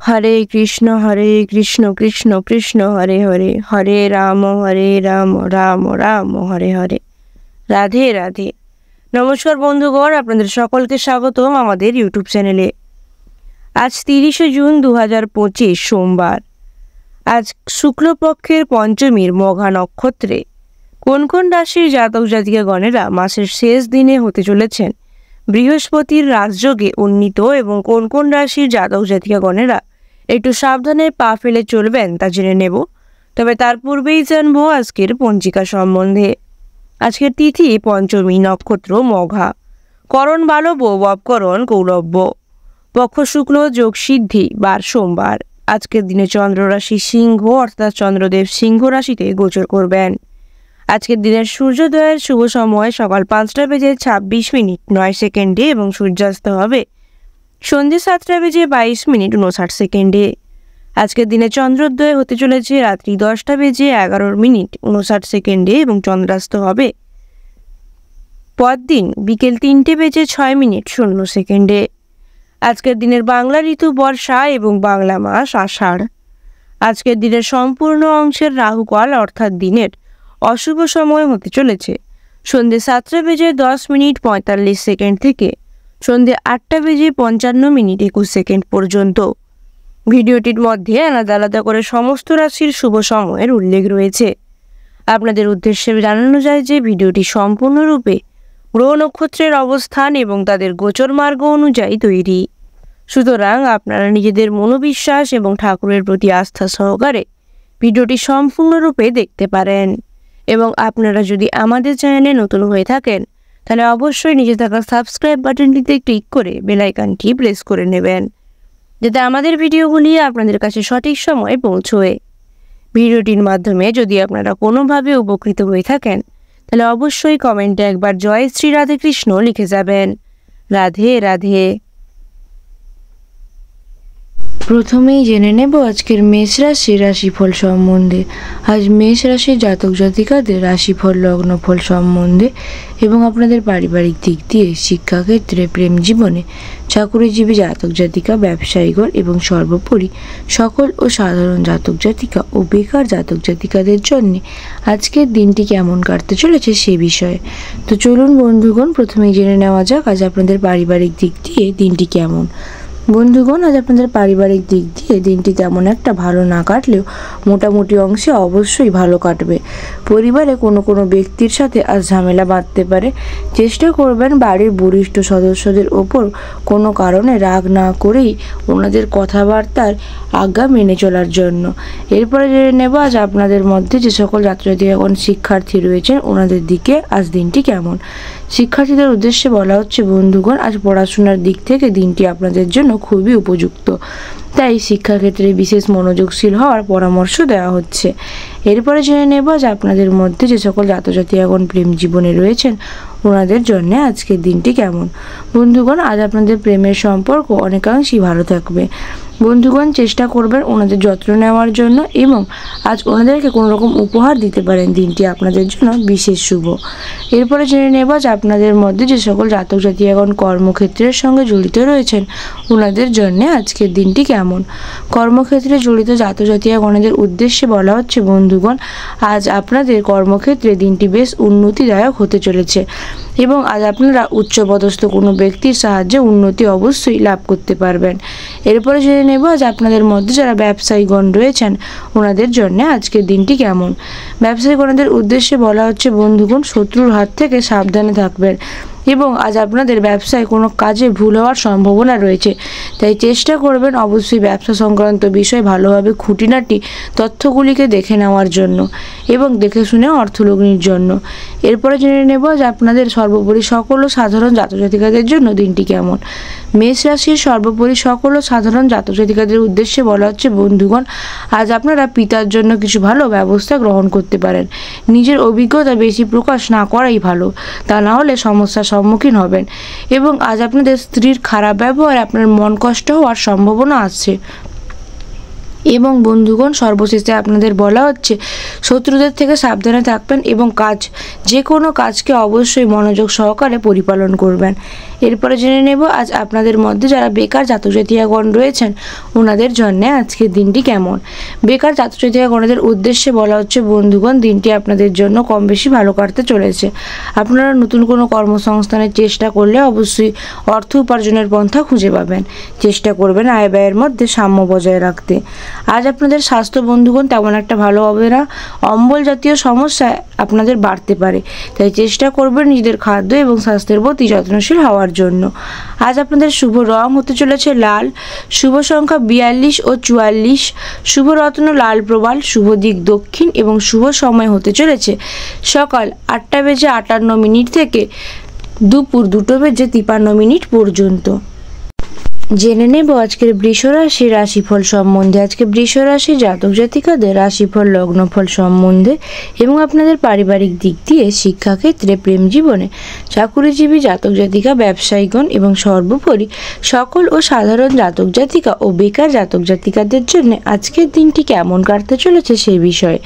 হরে কৃষ্ণ কৃষ্ণ কৃষ্ণ হরে হরে, হরে রাম রাম রাম হরে হরে। রাধে রাধে। নমস্কার বন্ধুগণ, আপনাদের সকলকে স্বাগতম আমাদের ইউটিউব চ্যানেলে। আজ 30শে জুন 2025 সোমবার। আজ শুক্লপক্ষের পঞ্চমীর মঘা নক্ষত্রে কোন কোন রাশির জাতক জাতিকাগণেরা মাসের শেষ দিনে হতে চলেছেন বৃহস্পতির রাজযোগে উন্নীত এবং কোন কোন রাশির জাতক জাতিকাগণেরা একটু সাবধানে পা ফেলে চলবেন তা জেনে নেব। তবে তার পূর্বেই জানবো আজকের পঞ্জিকা সম্বন্ধে। আজকের তিথি পঞ্চমী, নক্ষত্র মঘা, করণ বালব, ববকরণ কৌরব্য, পক্ষ শুক্ল, যোগ সিদ্ধি, বার সোমবার। আজকের দিনে চন্দ্র রাশি সিংহ অর্থাৎ চন্দ্রদেব সিংহ রাশিতে গোচর করবেন। আজকের দিনের সূর্যোদয়ের শুভ সময় সকাল 5:26 এবং সূর্যাস্ত হবে সন্ধ্যে 7:22 আজকের দিনে চন্দ্রোদয় হতে চলেছে রাত্রি 10:11 এবং চন্দ্রাস্ত হবে পরদিন বিকেল 3:06 আজকের দিনের বাংলা ঋতু বর্ষা এবং বাংলা মাস আষাঢ়। আজকের দিনের সম্পূর্ণ অংশের রাহুকাল অর্থাৎ দিনের অশুভ সময় হতে চলেছে সন্ধ্যে 7:10 থেকে সন্ধ্যে 8:55 পর্যন্ত। ভিডিওটির মধ্যে আলাদা আলাদা করে সমস্ত রাশির শুভ সময়ের উল্লেখ রয়েছে। আপনাদের উদ্দেশ্যে জানানো যায় যে ভিডিওটি সম্পূর্ণরূপে গ্রহ নক্ষত্রের অবস্থান এবং তাদের গোচর মার্গ অনুযায়ী তৈরি। সুতরাং আপনারা নিজেদের মনোবিশ্বাস এবং ঠাকুরের প্রতি আস্থা সহকারে ভিডিওটি সম্পূর্ণরূপে দেখতে পারেন। এবং আপনারা যদি আমাদের চ্যানেলে নতুন হয়ে থাকেন তাহলে অবশ্যই নিচে থাকা সাবস্ক্রাইব বাটনটিতে ক্লিক করে বেল আইকনটি প্রেস করে নেবেন, যাতে আমাদের ভিডিওগুলি আপনাদের কাছে সঠিক সময়ে পৌঁছয়। ভিডিওটির মাধ্যমে যদি আপনারা কোনোভাবে উপকৃত হয়ে থাকেন তাহলে অবশ্যই কমেন্টে একবার জয় শ্রী রাধে কৃষ্ণ লিখে যাবেন। রাধে রাধে। প্রথমেই জেনে নেব আজকের মেষ রাশির রাশিফল সম্বন্ধে। আজ মেষ রাশির জাতক জাতিকাদের রাশিফল, লগ্নফল সম্বন্ধে এবং আপনাদের পারিবারিক দিক দিয়ে, শিক্ষাক্ষেত্রে, প্রেম জীবনে, চাকুরিজীবী জাতক জাতিকা, ব্যবসায়ীগণ এবং সর্বোপরি সকল ও সাধারণ জাতক জাতিকা ও বেকার জাতক জাতিকাদের জন্য আজকের দিনটি কেমন কাটতে চলেছে সে বিষয়ে। তো চলুন বন্ধুগণ, প্রথমেই জেনে নেওয়া যাক আজ আপনাদের পারিবারিক দিক দিয়ে দিনটি কেমন। বন্ধুগণ, আজ আপনাদের পারিবারিক দিক দিয়ে দিনটি তেমন একটা ভালো না কাটলেও মোটামুটি অংশে অবশ্যই ভালো কাটবে। পরিবারে কোনো কোনো ব্যক্তির সাথে আজ ঝামেলা বাঁধতে পারে। চেষ্টা করবেন বাড়ির বরিষ্ঠ সদস্যদের ওপর কোনো কারণে রাগ না করেই ওনাদের কথাবার্তার আজ্ঞা মেনে চলার জন্য। এরপরে জেনে নেব আজ আপনাদের মধ্যে যে সকল ছাত্রছাত্রীগণ শিক্ষার্থী রয়েছেন ওনাদের দিকে আজ দিনটি কেমন। শিক্ষার্থীদের উদ্দেশ্যে বলা হচ্ছে বন্ধুগণ, আজ পড়াশোনার দিক থেকে দিনটি আপনাদের জন্য খুবই উপযুক্ত, তাই শিক্ষাক্ষেত্রে বিশেষ মনোযোগশীল হওয়ার পরামর্শ দেওয়া হচ্ছে। এরপরে জেনে নেব যে আপনাদের মধ্যে যে সকল জাতজাতিগণ প্রেম জীবনে রয়েছেন ওনাদের জন্য আজকের দিনটি কেমন। বন্ধুগণ, আজ আপনাদের প্রেমের সম্পর্ক অনেকাংশেই ভালো থাকবে। বন্ধুগণ, চেষ্টা করবেন ওনাদের যত্ন নেওয়ার জন্য এবং আজ ওনাদেরকে কোনো রকম উপহার দিতে পারেন। দিনটি আপনাদের জন্য বিশেষ শুভ। এরপরে জেনে নেব যে আপনাদের মধ্যে যে সকল জাতক জাতিগণ কর্মক্ষেত্রের সঙ্গে জড়িত রয়েছেন ওনাদের জন্য আজকের দিনটি কেমন। কর্মক্ষেত্রে জড়িত জাতক জাতিগণের উদ্দেশ্যে বলা হচ্ছে বন্ধুগণ, আজ আপনাদের কর্মক্ষেত্রে দিনটি বেশ উন্নতিদায়ক হতে চলেছে এবং আজ আপনারা উচ্চপদস্থ কোনো ব্যক্তির সাহায্যে উন্নতি অবশ্যই লাভ করতে পারবেন। এরপরে জেনে নেব আজ আপনাদের মধ্যে যারা ব্যবসায়ীগণ রয়েছেন ওনাদের জন্য আজকের দিনটি কেমন। ব্যবসায়ীগণদের উদ্দেশ্যে বলা হচ্ছে বন্ধুগণ, শত্রুর হাত থেকে সাবধানে থাকবেন এবং আজ আপনাদের ব্যবসায় কোনো কাজে ভুল হওয়ার সম্ভাবনা রয়েছে, তাই চেষ্টা করবেন অবশ্যই ব্যবসা সংক্রান্ত বিষয় ভালোভাবে খুঁটিনাটি তথ্যগুলিকে দেখে নেওয়ার জন্য এবং দেখে শুনে অর্থলগ্নির জন্য। এরপরে জেনে নেব যে আপনাদের সর্বোপরি সকল ও সাধারণ জাতজাতিকাদের জন্য দিনটি কেমন। মেষ রাশির সর্বোপরি সকল ও সাধারণ জাতজাতিকাদের উদ্দেশ্যে বলা হচ্ছে বন্ধুগণ, আজ আপনারা পিতার জন্য কিছু ভালো ব্যবস্থা গ্রহণ করতে পারেন। নিজের অভিজ্ঞতা বেশি প্রকাশ না করাই ভালো, তা না হলে সমস্যার সম্মুখীন হবেন এবং আজ আপনাদের স্ত্রীর খারাপ ব্যবহারে আপনার মন কষ্ট হওয়ার সম্ভাবনা আছে। এবং বন্ধুগণ, সর্বশেষে আপনাদের বলা হচ্ছে শত্রুদের থেকে সাবধানে থাকবেন এবং যে কোনো কাজকে অবশ্যই মনোযোগ সহকারে পরিপালন করবেন। এরপরে জেনে নেব আজ আপনাদের মধ্যে যারা বেকার জাতক জাতিকাগণ রয়েছেন ওনাদের জন্য আজকের দিনটি কেমন। বেকার জাতক জাতিকাগণদের উদ্দেশ্যে বলা হচ্ছে বন্ধুগণ, দিনটি আপনাদের জন্য কম বেশি ভালো কাটতে চলেছে। আপনারা নতুন কোনো কর্মসংস্থানের চেষ্টা করলে অবশ্যই অর্থ উপার্জনের পন্থা খুঁজে পাবেন। চেষ্টা করবেন আয় ব্যয়ের মধ্যে সাম্য বজায় রাখতে। আজ আপনাদের স্বাস্থ্য বন্ধুগণ তেমন একটা ভালো হবে না। অম্বল জাতীয় সমস্যা আপনাদের বাড়তে পারে, তাই চেষ্টা করবেন নিজেদের খাদ্য এবং স্বাস্থ্যের প্রতি যত্নশীল হওয়ার জন্য। আজ আপনাদের শুভ রং হতে চলেছে লাল, শুভ সংখ্যা 42 ও 44, শুভ রত্ন লাল প্রবাল, শুভ দিক দক্ষিণ এবং শুভ সময় হতে চলেছে সকাল 8:58 থেকে দুপুর 2:53 পর্যন্ত। জেনে নেব আজকের বৃষ রাশির রাশিফল সম্বন্ধে। আজকে বৃষ রাশি জাতক জাতিকাদের রাশিফল লগ্নফল সম্বন্ধে এবং আপনাদের পারিবারিক দিক দিয়ে, শিক্ষাক্ষেত্রে, প্রেম জীবনে, চাকুরিজীবী জাতক জাতিকা, ব্যবসায়ীগণ এবং সর্বোপরি সকল ও সাধারণ জাতক জাতিকা ও বেকার জাতক জাতিকাদের জন্য আজকের দিনটি কেমন কাটতে চলেছে সেই বিষয়ে।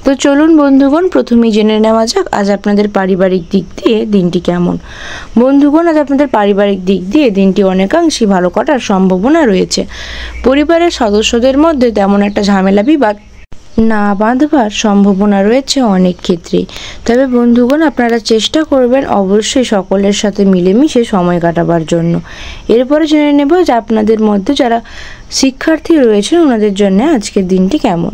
তো চলুন বন্ধুগণ, প্রথমেই জেনে নেওয়া যাক আজ আপনাদের পারিবারিক দিক দিয়ে দিনটি কেমন। বন্ধুগণ, আজ আপনাদের পারিবারিক দিক দিয়ে দিনটি অনেকাংশই ভালো কাটার সম্ভাবনা রয়েছে। পরিবারের সদস্যদের মধ্যে তেমন একটা ঝামেলা বিবাদ না বাঁধবার সম্ভাবনা রয়েছে অনেক ক্ষেত্রেই। তবে বন্ধুগণ, আপনারা চেষ্টা করবেন অবশ্যই সকলের সাথে মিলেমিশে সময় কাটাবার জন্য। এরপরে জেনে নেব যে আপনাদের মধ্যে যারা শিক্ষার্থী রয়েছেন ওনাদের জন্য আজকের দিনটি কেমন।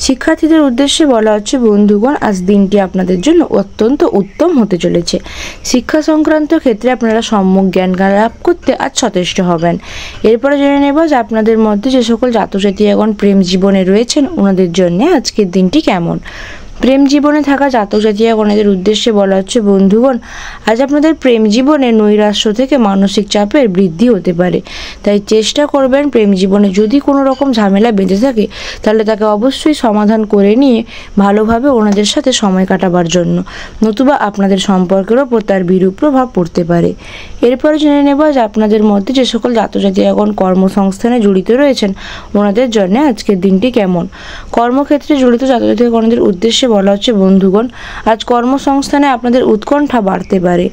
শিক্ষার্থীদের উদ্দেশ্যে বলা হচ্ছে বন্ধুগণ, আজ দিনটি আপনাদের জন্য অত্যন্ত উত্তম হতে চলেছে। শিক্ষা সংক্রান্ত ক্ষেত্রে আপনারা সম্যক জ্ঞান লাভ করতে আজ সচেষ্ট হবেন। এরপরে জেনে নেব যে আপনাদের মধ্যে যে সকল জাতক জাতিকাগণ প্রেম জীবনে রয়েছেন ওনাদের জন্য আজকের দিনটি কেমন। প্রেম জীবনে থাকা জাতক জাতিকাগণের উদ্দেশ্যে বলা হচ্ছে বন্ধুগণ, আজ আপনাদের প্রেম জীবনে নৈরাশ্য থেকে মানসিক চাপের বৃদ্ধি হতে পারে, তাই চেষ্টা করবেন প্রেম জীবনে যদি কোনো রকম ঝামেলা বেঁধে থাকে তাহলে তাকে অবশ্যই সমাধান করে নিয়ে ভালোভাবে ওনাদের সাথে সময় কাটাবার জন্য, নতুবা আপনাদের সম্পর্কের ওপর তার বিরূপ প্রভাব পড়তে পারে। এরপরে জেনে নেব যে আপনাদের মধ্যে যে সকল জাতক জাতিকাগণ কর্মসংস্থানে জড়িত রয়েছেন ওনাদের জন্য আজকের দিনটি কেমন। কর্মক্ষেত্রে জড়িত জাতক জাতিকাগণদের উদ্দেশ্যে বলা হচ্ছে বন্ধুগণ, আজ কর্মসংস্থানে আপনাদের উৎকণ্ঠা বাড়তে পারে,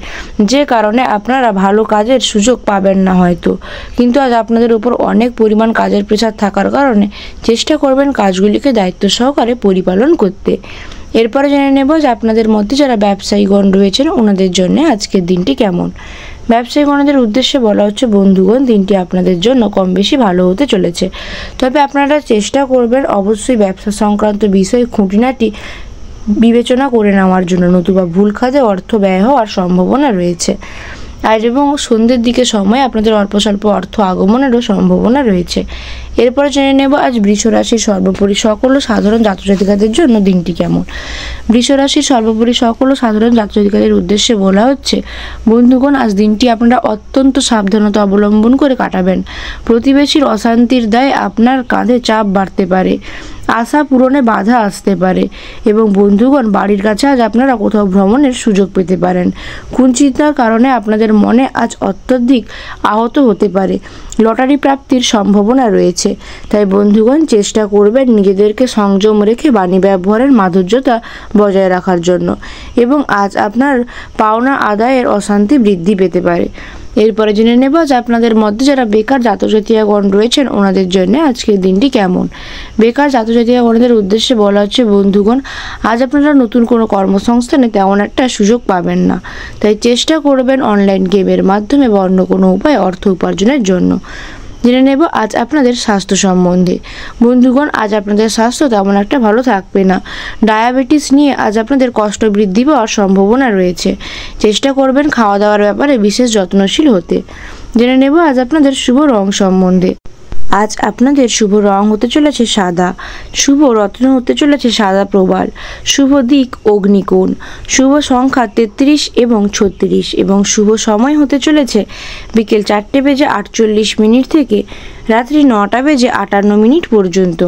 যে কারণে আপনারা ভালো কাজের সুযোগ পাবেন না হয়তো, কিন্তু আজ আপনাদের উপর অনেক পরিমাণ কাজের প্রেসার থাকার কারণে চেষ্টা করবেন কাজগুলিকে দায়িত্ব সহকারে পরিপালন করতে। এরপরে জেনে নেব যে আপনাদের মধ্যে যারা ব্যবসায়ীগণ রয়েছেন ওনাদের জন্য আজকের দিনটি কেমন। ব্যবসায়ীগণদের উদ্দেশ্যে বলা হচ্ছে বন্ধুগণ, দিনটি আপনাদের জন্য কম বেশি ভালো হতে চলেছে। তবে আপনারা চেষ্টা করবেন অবশ্যই ব্যবসা সংক্রান্ত বিষয় খুঁটিনাটি বিবেচনা করে নেওয়ার জন্য, নতুবা ভুল খাতে অর্থ ব্যয় হওয়ার সম্ভাবনা রয়েছে। আজ এবং সন্ধ্যের দিকে সময় আপনাদের অল্প স্বল্প অর্থ আগমনেরও সম্ভাবনা রয়েছে। এরপরে জেনে নেব আজ বৃষ রাশির সর্বোপরি সকল সাধারণ জাতক জাতিকাদের জন্য দিনটি কেমন। বৃষ রাশির সর্বোপরি সকল সাধারণ জাতক জাতিকাদের উদ্দেশ্যে বলা হচ্ছে বন্ধুগণ, আজ দিনটি আপনারা অত্যন্ত সাবধানতা অবলম্বন করে কাটাবেন। প্রতিবেশীর অশান্তির দায়ে আপনার কাঁধে চাপ বাড়তে পারে, আশা পূরণে বাধা আসতে পারে এবং বন্ধুগণ, বাড়ির কাছে আজ আপনারা কোথাও ভ্রমণের সুযোগ পেতে পারেন। কুচিন্তার কারণে আপনাদের মনে আজ অত্যধিক আহত হতে পারে, লটারি প্রাপ্তির সম্ভাবনা রয়েছে। তাই বন্ধুগণ, চেষ্টা করবেন নিজেদেরকে সংযম রেখে বাণী ব্যবহারের মাধুর্যতা বজায় রাখার জন্য এবং আজ আপনার পাওনা আদায়ের অশান্তি বৃদ্ধি পেতে পারে। এরপরে জেনে নেব যে আপনাদের মধ্যে যারা বেকার জাতক জাতিকাগণ রয়েছেন ওনাদের জন্য আজকের দিনটি কেমন। বেকার জাতক জাতিকাগণদের উদ্দেশ্যে বলা হচ্ছে বন্ধুগণ, আজ আপনারা নতুন কোনো কর্মসংস্থানে তেমন একটা সুযোগ পাবেন না, তাই চেষ্টা করবেন অনলাইন গেমের মাধ্যমে বা অন্য কোনো উপায়ে অর্থ উপার্জনের জন্য। জেনে নেব আজ আপনাদের স্বাস্থ্য সম্বন্ধে। বন্ধুগণ, আজ আপনাদের স্বাস্থ্য তেমন একটা ভালো থাকবে না। ডায়াবেটিস নিয়ে আজ আপনাদের কষ্ট বৃদ্ধি পাওয়ার সম্ভাবনা রয়েছে। চেষ্টা করবেন খাওয়া দাওয়ার ব্যাপারে বিশেষ যত্নশীল হতে। জেনে নেব আজ আপনাদের শুভ রং সম্বন্ধে। আজ আপনাদের শুভ রং হতে চলেছে সাদা, শুভ রত্ন হতে চলেছে সাদা প্রবাল, শুভ দিক অগ্নিকোণ, শুভ সংখ্যা 33 এবং 36 এবং শুভ সময় হতে চলেছে বিকেল 4:48 থেকে রাত্রি 9:58 পর্যন্ত।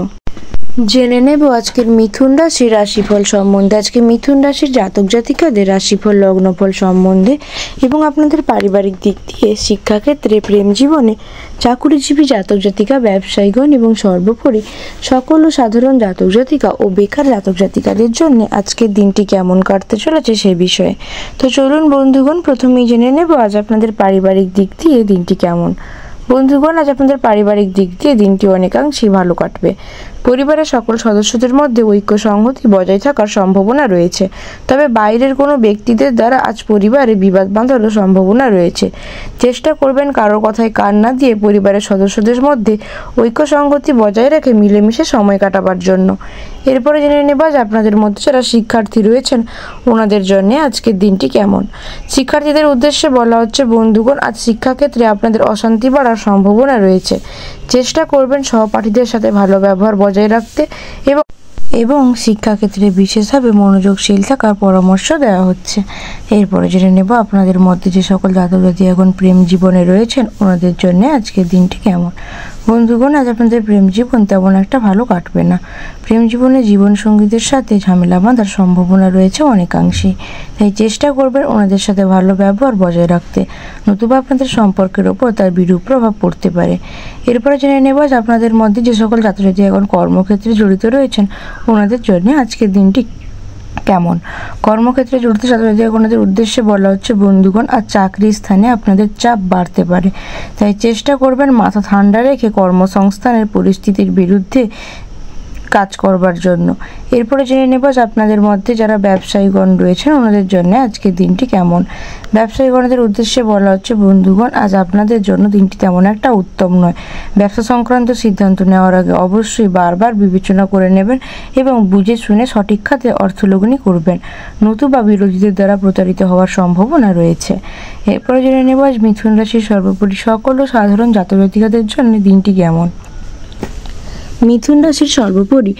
জেনে নেব আজকের মিথুন রাশির রাশিফল সম্বন্ধে। আজকে মিথুন রাশির জাতক জাতিকাদের রাশিফল লগ্নফল সম্বন্ধে এবং আপনাদের পারিবারিক দিক দিয়ে, শিক্ষাক্ষেত্রে, প্রেম জীবনে, চাকুরিজীবী জাতক জাতিকা, ব্যবসায়ীগণ এবং সর্বোপরি সকল ও সাধারণ জাতক জাতিকা ও বেকার জাতক জাতিকাদের জন্য আজকের দিনটি কেমন কাটতে চলেছে সে বিষয়ে। তো চলুন বন্ধুগণ, প্রথমেই জেনে নেব আজ আপনাদের পারিবারিক দিক দিয়ে দিনটি কেমন। বন্ধুগণ, আজ আপনাদের পারিবারিক দিক দিয়ে দিনটি অনেকাংশেই ভালো কাটবে। পরিবারের সকল সদস্যদের মধ্যে ঐক্য সংহতি বজায় থাকার সম্ভাবনা রয়েছে, তবে বাইরের কোনো ব্যক্তিদের দ্বারা আজ পরিবারে বিবাদ বাঁধারও সম্ভাবনা রয়েছে। চেষ্টা করবেন কারোর কথায় কান না দিয়ে পরিবারের সদস্যদের মধ্যে ঐক্য সংহতি বজায় রেখে মিলেমিশে সময় কাটাবার জন্য। এরপরে জেনে নেব আজ আপনাদের মধ্যে যারা শিক্ষার্থী রয়েছেন ওনাদের জন্য আজকের দিনটি কেমন। শিক্ষার্থীদের উদ্দেশ্যে বলা হচ্ছে, বন্ধুগণ, আজ শিক্ষাক্ষেত্রে আপনাদের অশান্তি বাড়ার সম্ভাবনা রয়েছে। চেষ্টা করবেন সহপাঠীদের সাথে ভালো ব্যবহার বজায় রাখতে এবং শিক্ষাক্ষেত্রে বিশেষভাবে মনোযোগশীল থাকার পরামর্শ দেওয়া হচ্ছে। এরপরে জেনে নেব আপনাদের মধ্যে যে সকল জাতক জাতি এখন প্রেম জীবনে রয়েছেন ওনাদের জন্য আজকের দিনটি কেমন। বন্ধুগণ, আজ আপনাদের প্রেম জীবন তেমন একটা ভালো কাটবে না। প্রেম জীবনে জীবনসঙ্গীদের সাথে ঝামেলা বাঁধার সম্ভাবনা রয়েছে অনেকাংশেই, তাই চেষ্টা করবেন ওনাদের সাথে ভালো ব্যবহার বজায় রাখতে, নতুবা আপনাদের সম্পর্কের ওপর তার বিরূপ প্রভাব পড়তে পারে। এরপরে জেনে নেব আজ আপনাদের মধ্যে যে সকল জাতক জাতি এখন কর্মক্ষেত্রে জড়িত রয়েছেন ওনাদের জন্য আজকের দিনটি কেমন। কর্মক্ষেত্রে জড়িত জাতক জাতিদের উদ্দেশ্যে বলা হচ্ছে, বন্ধুগণ, আজ চাকরির স্থানে আপনাদের চাপ বাড়তে পারে, তাই চেষ্টা করবেন মাথা ঠান্ডা রেখে কর্মসংস্থানের পরিস্থিতির বিরুদ্ধে কাজ করবার জন্য। এরপরে জেনে নেব আপনাদের মধ্যে যারা ব্যবসায়ীগণ রয়েছেন ওনাদের জন্য আজকের দিনটি কেমন। ব্যবসায়ীগণদের উদ্দেশ্যে বলা হচ্ছে, বন্ধুগণ, আজ আপনাদের জন্য দিনটি তেমন একটা উত্তম নয়। ব্যবসা সংক্রান্ত সিদ্ধান্ত নেওয়ার আগে অবশ্যই বারবার বিবেচনা করে নেবেন এবং বুঝে শুনে সঠিক খাতে অর্থলগ্নি করবেন, নতুবা বিরোধীদের দ্বারা প্রতারিত হওয়ার সম্ভাবনা রয়েছে। এরপরে জেনে নেব আজ মিথুন রাশির সর্বোপরি সকল ও সাধারণ জাতক জাতিকাদের জন্য দিনটি কেমন। মিথুন রাশির সর্বোপরি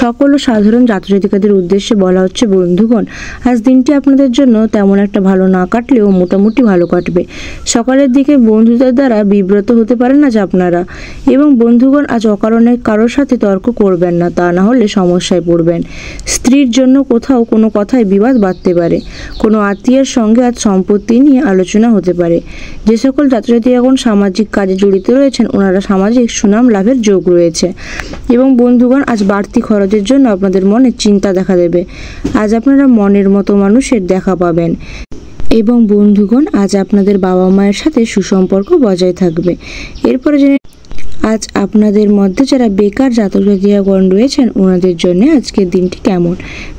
সকল ও সাধারণ জাতক জাতিকাদের উদ্দেশ্যে বলা হচ্ছে, বন্ধুগণ, আজ দিনটি আপনাদের জন্য তেমন একটা ভালো না কাটলেও মোটামুটি ভালো কাটবে। সকালের দিকে বন্ধুদের দ্বারা বিব্রত হতে পারেন আজ আপনারা, এবং বন্ধুগণ, আজ অকারণে কারোর সাথে তর্ক করবেন না, তা না হলে সমস্যায় পড়বেন। স্ত্রীর জন্য কোথাও কোনো কথায় বিবাদ বাড়তে পারে। কোনো আত্মীয়ের সঙ্গে আজ সম্পত্তি নিয়ে আলোচনা হতে পারে। যে সকল জাতক জাতি এখন সামাজিক কাজে জড়িত রয়েছেন ওনারা সামাজিক সুনাম লাভের যোগ রয়েছে। এবং বন্ধুগণ, আজ বাড়তি খরচের জন্য আপনাদের মনে চিন্তা দেখা দেবে। আজ আপনারা মনের মতো মানুষের দেখা পাবেন এবং বন্ধুগণ, আজ আপনাদের বাবা মায়ের সাথে সুসম্পর্ক বজায় থাকবে। এরপরে জেনে আজ আপনাদের মধ্যে যারা বেকার জাতক জাতিকাগণ রয়েছেন ওনাদের জন্য আজকের দিনটি কেমন।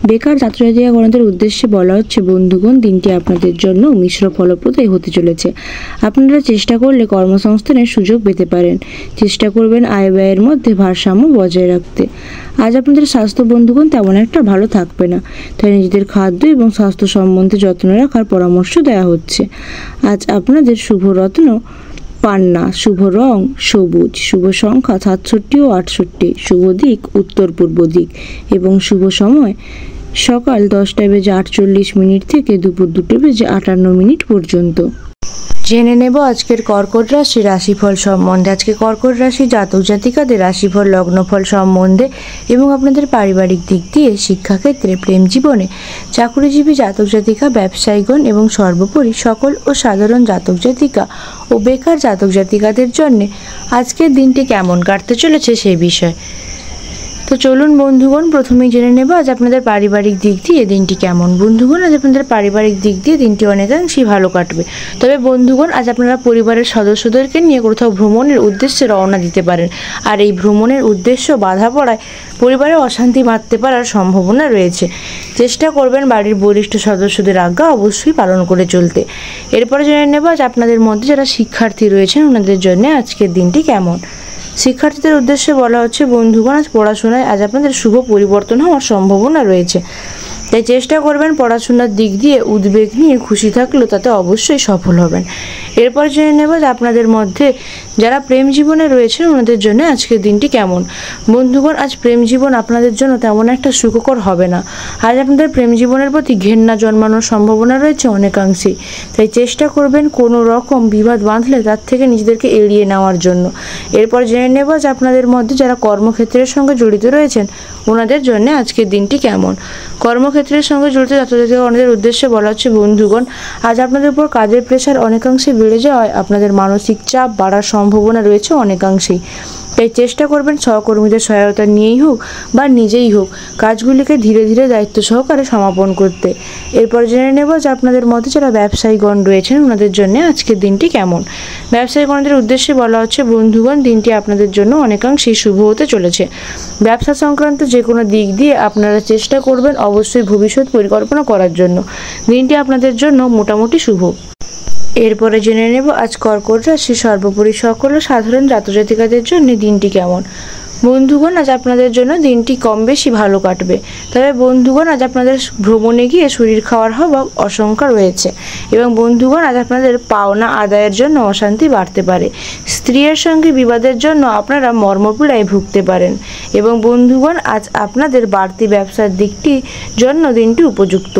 বেকার জাতক জাতিকাগণদের উদ্দেশ্যে বলা হচ্ছে, বন্ধুগণ, দিনটি আপনাদের জন্য মিশ্র ফলপ্রদই হতে চলেছে। আপনারা চেষ্টা করলে কর্মসংস্থানের সুযোগ পেতে পারেন। চেষ্টা করবেন আয় ব্যয়ের মধ্যে ভারসাম্য বজায় রাখতে। আজ আপনাদের স্বাস্থ্য, বন্ধুগণ, তেমন একটা ভালো থাকবে না, তাই নিজেদের খাদ্য এবং স্বাস্থ্য সম্বন্ধে যত্ন রাখার পরামর্শ দেওয়া হচ্ছে। আজ আপনাদের শুভ রত্ন পান্না, শুভ রং সবুজ, শুভ সংখ্যা 67 ও 68, শুভ দিক উত্তর পূর্ব দিক এবং শুভ সময় সকাল 10:48 থেকে দুপুর 2:58 পর্যন্ত। জেনে নেব আজকের কর্কট রাশি রাশিফল সম্বন্ধে। আজকে কর্কট রাশি জাতক জাতিকাদের রাশিফল লগ্নফল সম্বন্ধে এবং আপনাদের পারিবারিক দিক দিয়ে, শিক্ষাক্ষেত্রে, প্রেম জীবনে, চাকুরিজীবী জাতক জাতিকা, ব্যবসায়ীগণ এবং সর্বোপরি সকল ও সাধারণ জাতক জাতিকা ও বেকার জাতক জাতিকাদের জন্য আজকের দিনটি কেমন কাটতে চলেছে সেই বিষয়। তো চলুন বন্ধুগণ, প্রথমেই জেনে নেব আজ আপনাদের পারিবারিক দিক দিয়ে দিনটি কেমন। বন্ধুগণ, আজ আপনাদের পারিবারিক দিক দিয়ে দিনটি অনেকাংশেই ভালো কাটবে, তবে বন্ধুগণ, আজ আপনারা পরিবারের সদস্যদেরকে নিয়ে কোথাও ভ্রমণের উদ্দেশ্যে রওনা দিতে পারেন, আর এই ভ্রমণের উদ্দেশ্য বাধা পড়ায় পরিবারে অশান্তি বাঁধতে পারার সম্ভাবনা রয়েছে। চেষ্টা করবেন বাড়ির বরিষ্ঠ সদস্যদের আজ্ঞা অবশ্যই পালন করে চলতে। এরপরে জেনে নেব আজ আপনাদের মধ্যে যারা শিক্ষার্থী রয়েছেন ওনাদের জন্য আজকের দিনটি কেমন। শিক্ষার্থীদের উদ্দেশ্যে বলা হচ্ছে, বন্ধুগণ, আজ পড়াশোনায় আজ আপনাদের শুভ পরিবর্তন হওয়ার সম্ভাবনা রয়েছে, তাই চেষ্টা করবেন পড়াশোনার দিক দিয়ে উদ্বেগ নিয়ে খুশি থাকলেও তাতে অবশ্যই সফল হবেন। এরপর জেনে নেব যে আপনাদের মধ্যে যারা প্রেম জীবনে রয়েছেন ওনাদের জন্য আজকের দিনটি কেমন। বন্ধুগণ, আজ প্রেম জীবন আপনাদের জন্য তেমন একটা সুখকর হবে না। আজ আপনাদের প্রেম জীবনের প্রতি ঘেন্না জন্মানোর সম্ভাবনা রয়েছে অনেকাংশেই। তাই চেষ্টা করবেন কোনো রকম বিবাদ বাঁধলে তার থেকে নিজেদেরকে এড়িয়ে নেওয়ার জন্য। এরপর জেনে নেব যে আপনাদের মধ্যে যারা কর্মক্ষেত্রের সঙ্গে জড়িত রয়েছেন ওনাদের জন্য আজকের দিনটি কেমন। কর্মক্ষেত্রের সঙ্গে জড়িত ছাত্রছাত্রীদের উদ্দেশ্যে বলা হচ্ছে, বন্ধুগণ, আজ আপনাদের উপর কাজের প্রেশার অনেকাংশে বেড়ে যাওয়ায় আপনাদের মানসিক চাপ বাড়ার সম্ভাবনা রয়েছে অনেকাংশেই। তাই চেষ্টা করবেন সহকর্মীদের সহায়তা নিয়েই হোক বা নিজেই হোক কাজগুলিকে ধীরে ধীরে দায়িত্ব সহকারে সমাপন করতে। এরপর জেনে নেব যে আপনাদের মধ্যে যারা ব্যবসায়ীগণ রয়েছেন ওনাদের জন্য আজকের দিনটি কেমন। ব্যবসায়ীগণদের উদ্দেশ্যে বলা হচ্ছে, বন্ধুগণ, দিনটি আপনাদের জন্য অনেকাংশেই শুভ হতে চলেছে। ব্যবসা সংক্রান্ত যে কোনো দিক দিয়ে আপনারা চেষ্টা করবেন অবশ্যই ভবিষ্যৎ পরিকল্পনা করার জন্য। দিনটি আপনাদের জন্য মোটামুটি শুভ। এরপরে জেনে নেব আজ কর্কট রাশি সর্বোপরি সকল সাধারণ জাতজাতিকাদের জন্য দিনটি কেমন। বন্ধুগণ, আজ আপনাদের জন্য দিনটি কম বেশি ভালো কাটবে। তবে বন্ধুগণ, আজ আপনাদের ভ্রমণে গিয়ে শরীর খাওয়ার হওয়ার আশঙ্কা রয়েছে এবং বন্ধুগণ, আজ আপনাদের পাওনা আদায়ের জন্য অশান্তি বাড়তে পারে। স্ত্রীর সঙ্গে বিবাদের জন্য আপনারা মর্মপীড়ায় ভুগতে পারেন এবং বন্ধুগণ, আজ আপনাদের বাড়তি ব্যবসার দিকটির জন্য দিনটি উপযুক্ত।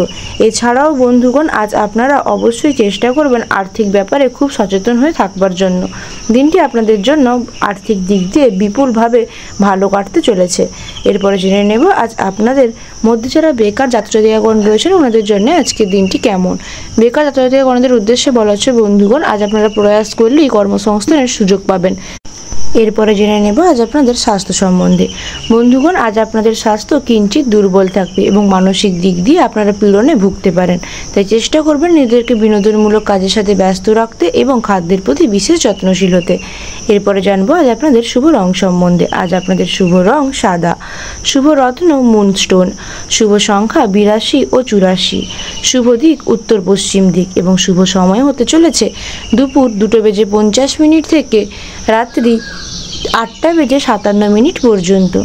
এছাড়াও বন্ধুগণ, আজ আপনারা অবশ্যই চেষ্টা করবেন আর্থিক ব্যাপারে খুব সচেতন হয়ে থাকবার জন্য। দিনটি আপনাদের জন্য আর্থিক দিক দিয়ে বিপুলভাবে ভালো কাটতে চলেছে। এরপরে জেনে নেব আজ আপনাদের মধ্যে যারা বেকার জাতজাতিকাগণ রয়েছেন ওনাদের জন্য আজকের দিনটি কেমন। বেকার জাতজাতিকাগণদের উদ্দেশ্যে বলা হচ্ছে, বন্ধুগণ, আজ আপনারা প্রয়াস করলেই কর্মসংস্থানের সুযোগ পাবেন। এরপরে জেনে নেব আজ আপনাদের স্বাস্থ্য সম্বন্ধে। বন্ধুগণ, আজ আপনাদের স্বাস্থ্য কিঞ্চিত দুর্বল থাকবে এবং মানসিক দিক দিয়ে আপনারা পীড়নে ভুগতে পারেন। তাই চেষ্টা করবেন নিজেদেরকে বিনোদনমূলক কাজের সাথে ব্যস্ত রাখতে এবং খাদ্যের প্রতি বিশেষ যত্নশীল হতে। এরপরে জানবো আজ আপনাদের শুভ রং সম্বন্ধে। আজ আপনাদের শুভ রং সাদা, শুভ রত্ন মুনস্টোন, শুভ সংখ্যা 82 ও 84, শুভ দিক উত্তর পশ্চিম দিক এবং শুভ সময় হতে চলেছে দুপুর 2:50 থেকে রাত্রি 8:57 পর্যন্ত।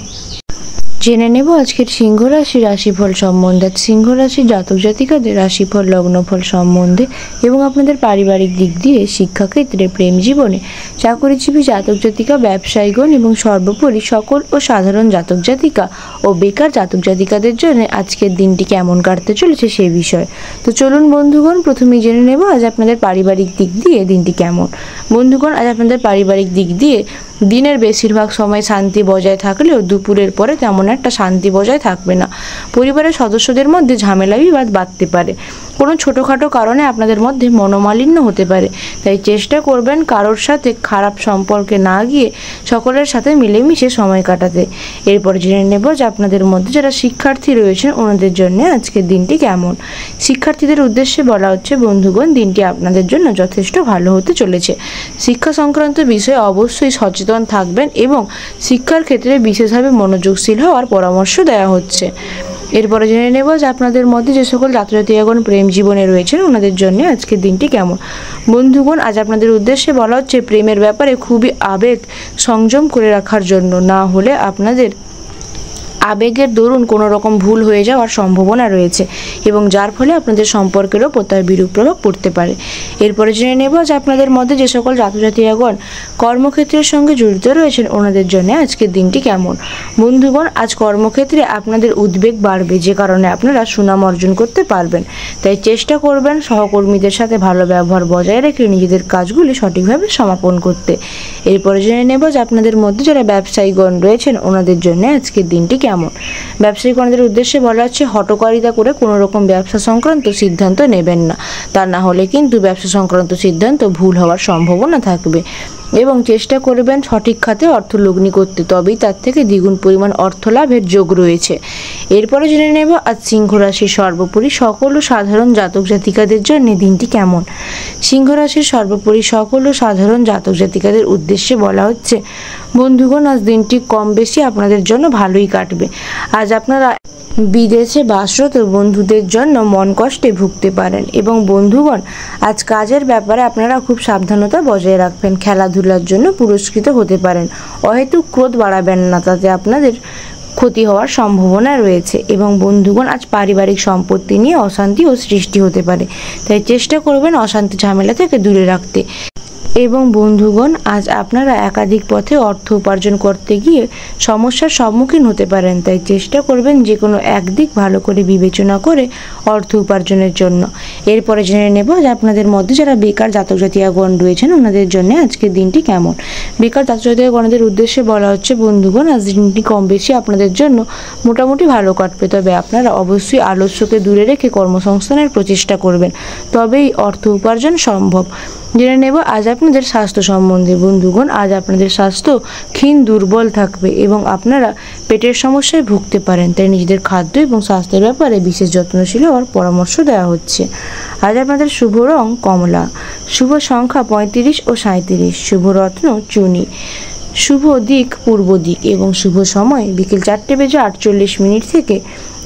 জেনে নেব আজকের সিংহ রাশির রাশিফল সম্বন্ধে। সিংহ রাশির জাতক জাতিকাদের রাশিফল লগ্নফল সম্বন্ধে এবং আপনাদের পারিবারিক দিক দিয়ে, শিক্ষাক্ষেত্রে, প্রেম জীবনে, চাকরিজীবী জাতক জাতিকা, ব্যবসায়ীগণ এবং সর্বোপরি সকল ও সাধারণ জাতক জাতিকা ও বেকার জাতক জাতিকাদের জন্য আজকের দিনটি কেমন কাটতে চলেছে সে বিষয়। তো চলুন বন্ধুগণ, প্রথমেই জেনে নেব আজ আপনাদের পারিবারিক দিক দিয়ে দিনটি কেমন। বন্ধুগণ, আজ আপনাদের পারিবারিক দিক দিয়ে দিনের বেশিরভাগ সময় শান্তি বজায় থাকলেও দুপুরের পরে তেমন একটা শান্তি বজায় থাকবে না। পরিবারের সদস্যদের মধ্যে ঝামেলা বিবাদ বাড়তে পারে। কোনো ছোটোখাটো কারণে আপনাদের মধ্যে মনোমালিন্য হতে পারে। তাই চেষ্টা করবেন কারোর সাথে খারাপ সম্পর্কে না গিয়ে সকলের সাথে মিলেমিশে সময় কাটাতে। এরপর জেনে নেব যে আপনাদের মধ্যে যারা শিক্ষার্থী রয়েছেন ওনাদের জন্য আজকের দিনটি কেমন। শিক্ষার্থীদের উদ্দেশ্যে বলা হচ্ছে, বন্ধুগণ, দিনটি আপনাদের জন্য যথেষ্ট ভালো হতে চলেছে। শিক্ষা সংক্রান্ত বিষয়ে অবশ্যই সচেতন থাকবেন এবং শিক্ষার ক্ষেত্রে বিশেষভাবে মনোযোগশীল হওয়ার পরামর্শ দেওয়া হচ্ছে। এরপরে জেনে নেব যে আপনাদের মধ্যে যে সকল জাতজাতিকাগণ প্রেম জীবনে রয়েছেন ওনাদের জন্য আজকের দিনটি কেমন। বন্ধুগণ, আজ আপনাদের উদ্দেশ্যে বলা হচ্ছে, প্রেমের ব্যাপারে খুবই আবেগ সংযম করে রাখার জন্য, না হলে আপনাদের আবেগের দরুন কোনো রকম ভুল হয়ে যাওয়ার সম্ভাবনা রয়েছে এবং যার ফলে আপনাদের সম্পর্কেরও তার বিরূপ প্রভাব পড়তে পারে। এরপরে জেনে নেব যে আপনাদের মধ্যে যে সকল জাতজাতিকাগণ কর্মক্ষেত্রের সঙ্গে জড়িত রয়েছেন ওনাদের জন্য আজকের দিনটি কেমন। বন্ধুগণ, আজ কর্মক্ষেত্রে আপনাদের উদ্বেগ বাড়বে, যে কারণে আপনারা সুনাম অর্জন করতে পারবেন। তাই চেষ্টা করবেন সহকর্মীদের সাথে ভালো ব্যবহার বজায় রেখে নিজেদের কাজগুলি সঠিকভাবে সমাপন করতে। এরপরে জেনে নেব যে আপনাদের মধ্যে যারা ব্যবসায়ীগণ রয়েছেন ওনাদের জন্য আজকের দিনটি কেমন। ব্যবসায়ীগণদের উদ্দেশ্যে বলা হচ্ছে, হঠকারিতা করে কোনো রকম ব্যবসা সংক্রান্ত সিদ্ধান্ত নেবেন না। তা না হলে কিন্তু ব্যবসা সংক্রান্ত সিদ্ধান্ত ভুল হওয়ার সম্ভাবনা থাকবে এবং চেষ্টা করবেন সঠিক খাতে অর্থ লগ্নি করতে, তবেই তার থেকে দ্বিগুণ পরিমাণ অর্থ লাভের যোগ রয়েছে। এরপরে জেনে নেব আজ সিংহ রাশির সর্বোপরি সকল ও সাধারণ জাতক জাতিকাদের জন্য দিনটি কেমন। সিংহ রাশির সর্বোপরি সকল ও সাধারণ জাতক জাতিকাদের উদ্দেশ্যে বলা হচ্ছে, বন্ধুগণ, আজ দিনটি কম বেশি আপনাদের জন্য ভালোই কাটবে। আজ আপনারা বিদেশে বাসরত বন্ধুদের জন্য মন কষ্টে ভুগতে পারেন এবং বন্ধুগণ, আজ কাজের ব্যাপারে আপনারা খুব সাবধানতা বজায় রাখবেন। খেলাধুলার জন্য পুরস্কৃত হতে পারেন। অহেতুক ক্রোধ বাড়াবেন না, তাতে আপনাদের ক্ষতি হওয়ার সম্ভাবনা রয়েছে। এবং বন্ধুগণ, আজ পারিবারিক সম্পত্তি নিয়ে অশান্তি ও সৃষ্টি হতে পারে, তাই চেষ্টা করবেন অশান্তি ঝামেলা থেকে দূরে রাখতে। এবং বন্ধুগণ, আজ আপনারা একাধিক পথে অর্থ উপার্জন করতে গিয়ে সমস্যার সম্মুখীন হতে পারেন, তাই চেষ্টা করবেন যে কোনো একদিক ভালো করে বিবেচনা করে অর্থ উপার্জনের জন্য। এরপরে জেনে নেব যে আপনাদের মধ্যে যারা বেকার জাতক জাতিকাগণ রয়েছেন ওনাদের জন্য আজকের দিনটি কেমন। বেকার জাতক জাতিকাগণদের উদ্দেশ্যে বলা হচ্ছে, বন্ধুগণ, আজ দিনটি কম বেশি আপনাদের জন্য মোটামুটি ভালো কাটবে, তবে আপনারা অবশ্যই আলস্যকে দূরে রেখে কর্মসংস্থানের প্রচেষ্টা করবেন, তবেই অর্থ উপার্জন সম্ভব। জেনে নেব আজ আপনাদের স্বাস্থ্য সম্বন্ধে। বন্ধুগণ, আজ আপনাদের স্বাস্থ্য ক্ষীণ দুর্বল থাকবে এবং আপনারা পেটের সমস্যায় ভুগতে পারেন, তাই নিজেদের খাদ্য এবং স্বাস্থ্যের ব্যাপারে বিশেষ যত্নশীল হওয়ার পরামর্শ দেওয়া হচ্ছে। আজ আপনাদের শুভ রং কমলা, শুভ সংখ্যা 35 ও 37, শুভ রত্ন চুনি, শুভ দিক পূর্ব দিক এবং শুভ সময় বিকেল 4:48 থেকে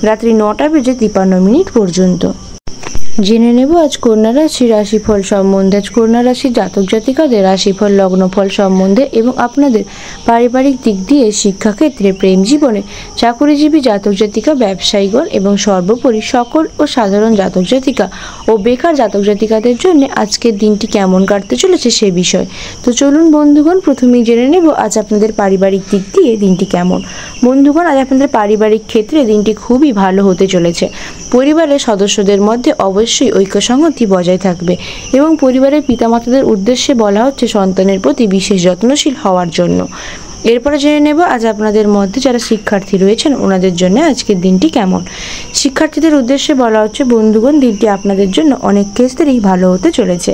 রাত্রি 9:53 পর্যন্ত। জেনে নেব আজ কন্যা রাশির রাশিফল সম্বন্ধে। আজ কন্যা রাশির জাতক জাতিকাদের রাশিফল লগ্নফল সম্বন্ধে এবং আপনাদের পারিবারিক দিক দিয়ে, শিক্ষাক্ষেত্রে, প্রেম জীবনে, চাকুরিজীবী জাতক জাতিকা, ব্যবসায়ীগণ এবং সর্বোপরি সকল ও সাধারণ জাতক জাতিকা ও বেকার জাতক জাতিকাদের জন্য আজকের দিনটি কেমন কাটতে চলেছে সে বিষয়। তো চলুন বন্ধুগণ, প্রথমেই জেনে নেব আজ আপনাদের পারিবারিক দিক দিয়ে দিনটি কেমন। বন্ধুগণ, আজ আপনাদের পারিবারিক ক্ষেত্রে দিনটি খুবই ভালো হতে চলেছে। পরিবারের সদস্যদের মধ্যে অবশ্যই ঐক্যসংহতি বজায় থাকবে এবং পরিবারের পিতামাতাদের উদ্দেশ্যে বলা হচ্ছে সন্তানের প্রতি বিশেষ যত্নশীল হওয়ার জন্য। এরপরে জেনে নেব আজ আপনাদের মধ্যে যারা শিক্ষার্থী রয়েছেন ওনাদের জন্য আজকের দিনটি কেমন। শিক্ষার্থীদের উদ্দেশ্যে বলা হচ্ছে, বন্ধুগণ, দিনটি আপনাদের জন্য অনেক ক্ষেত্রেই ভালো হতে চলেছে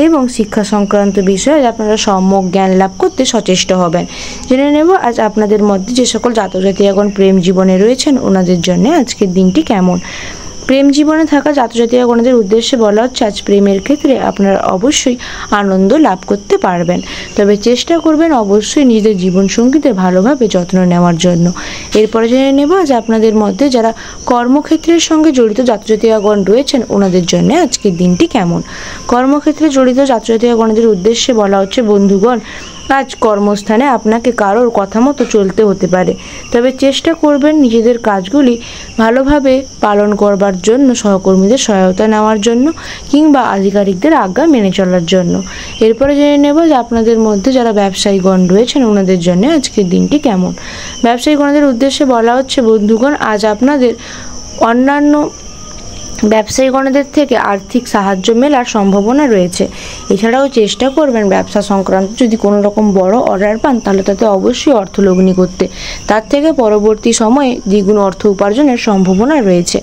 এবং শিক্ষা সংক্রান্ত বিষয়ে আপনারা সম্যক জ্ঞান লাভ করতে সচেষ্ট হবেন। জেনে নেব আজ আপনাদের মধ্যে যে সকল জাতক জাতিকাগণ প্রেম জীবনে রয়েছেন ওনাদের জন্য আজকের দিনটি কেমন। প্রেম জীবনে থাকা জাতক জাতিকাগণদের উদ্দেশ্যে বলা হচ্ছে, আজ প্রেমের ক্ষেত্রে আপনারা অবশ্যই আনন্দ লাভ করতে পারবেন, তবে চেষ্টা করবেন অবশ্যই নিজেদের জীবনসঙ্গীদের ভালোভাবে যত্ন নেওয়ার জন্য। এরপরে জেনে নেব আজ আপনাদের মধ্যে যারা কর্মক্ষেত্রের সঙ্গে জড়িত জাতক জাতিকাগণ রয়েছেন ওনাদের জন্য আজকের দিনটি কেমন। কর্মক্ষেত্রে জড়িত জাতক জাতিকাগণদের উদ্দেশ্যে বলা হচ্ছে, বন্ধুগণ, আজ কর্মস্থানে আপনাকে কারোর কথা মতো চলতে হতে পারে, তবে চেষ্টা করবেন নিজেদের কাজগুলি ভালোভাবে পালন করবার জন্য, সহকর্মীদের সহায়তা নেওয়ার জন্য কিংবা আধিকারিকদের আজ্ঞা মেনে চলার জন্য। এরপরে জেনে নেব যে আপনাদের মধ্যে যারা ব্যবসায়ীগণ রয়েছেন ওনাদের জন্য আজকের দিনটি কেমন। ব্যবসায়ীগণদের উদ্দেশ্যে বলা হচ্ছে, বন্ধুগণ, আজ আপনাদের অন্যান্য ব্যবসায়ীগণদের থেকে আর্থিক সাহায্য মেলার সম্ভাবনা রয়েছে। এছাড়াও চেষ্টা করবেন ব্যবসা সংক্রান্ত যদি কোনো রকম বড় অর্ডার পান তাহলে তাতে অবশ্যই অর্থ লগ্নি করতে, তার থেকে পরবর্তী সময়ে দ্বিগুণ অর্থ উপার্জনের সম্ভাবনা রয়েছে।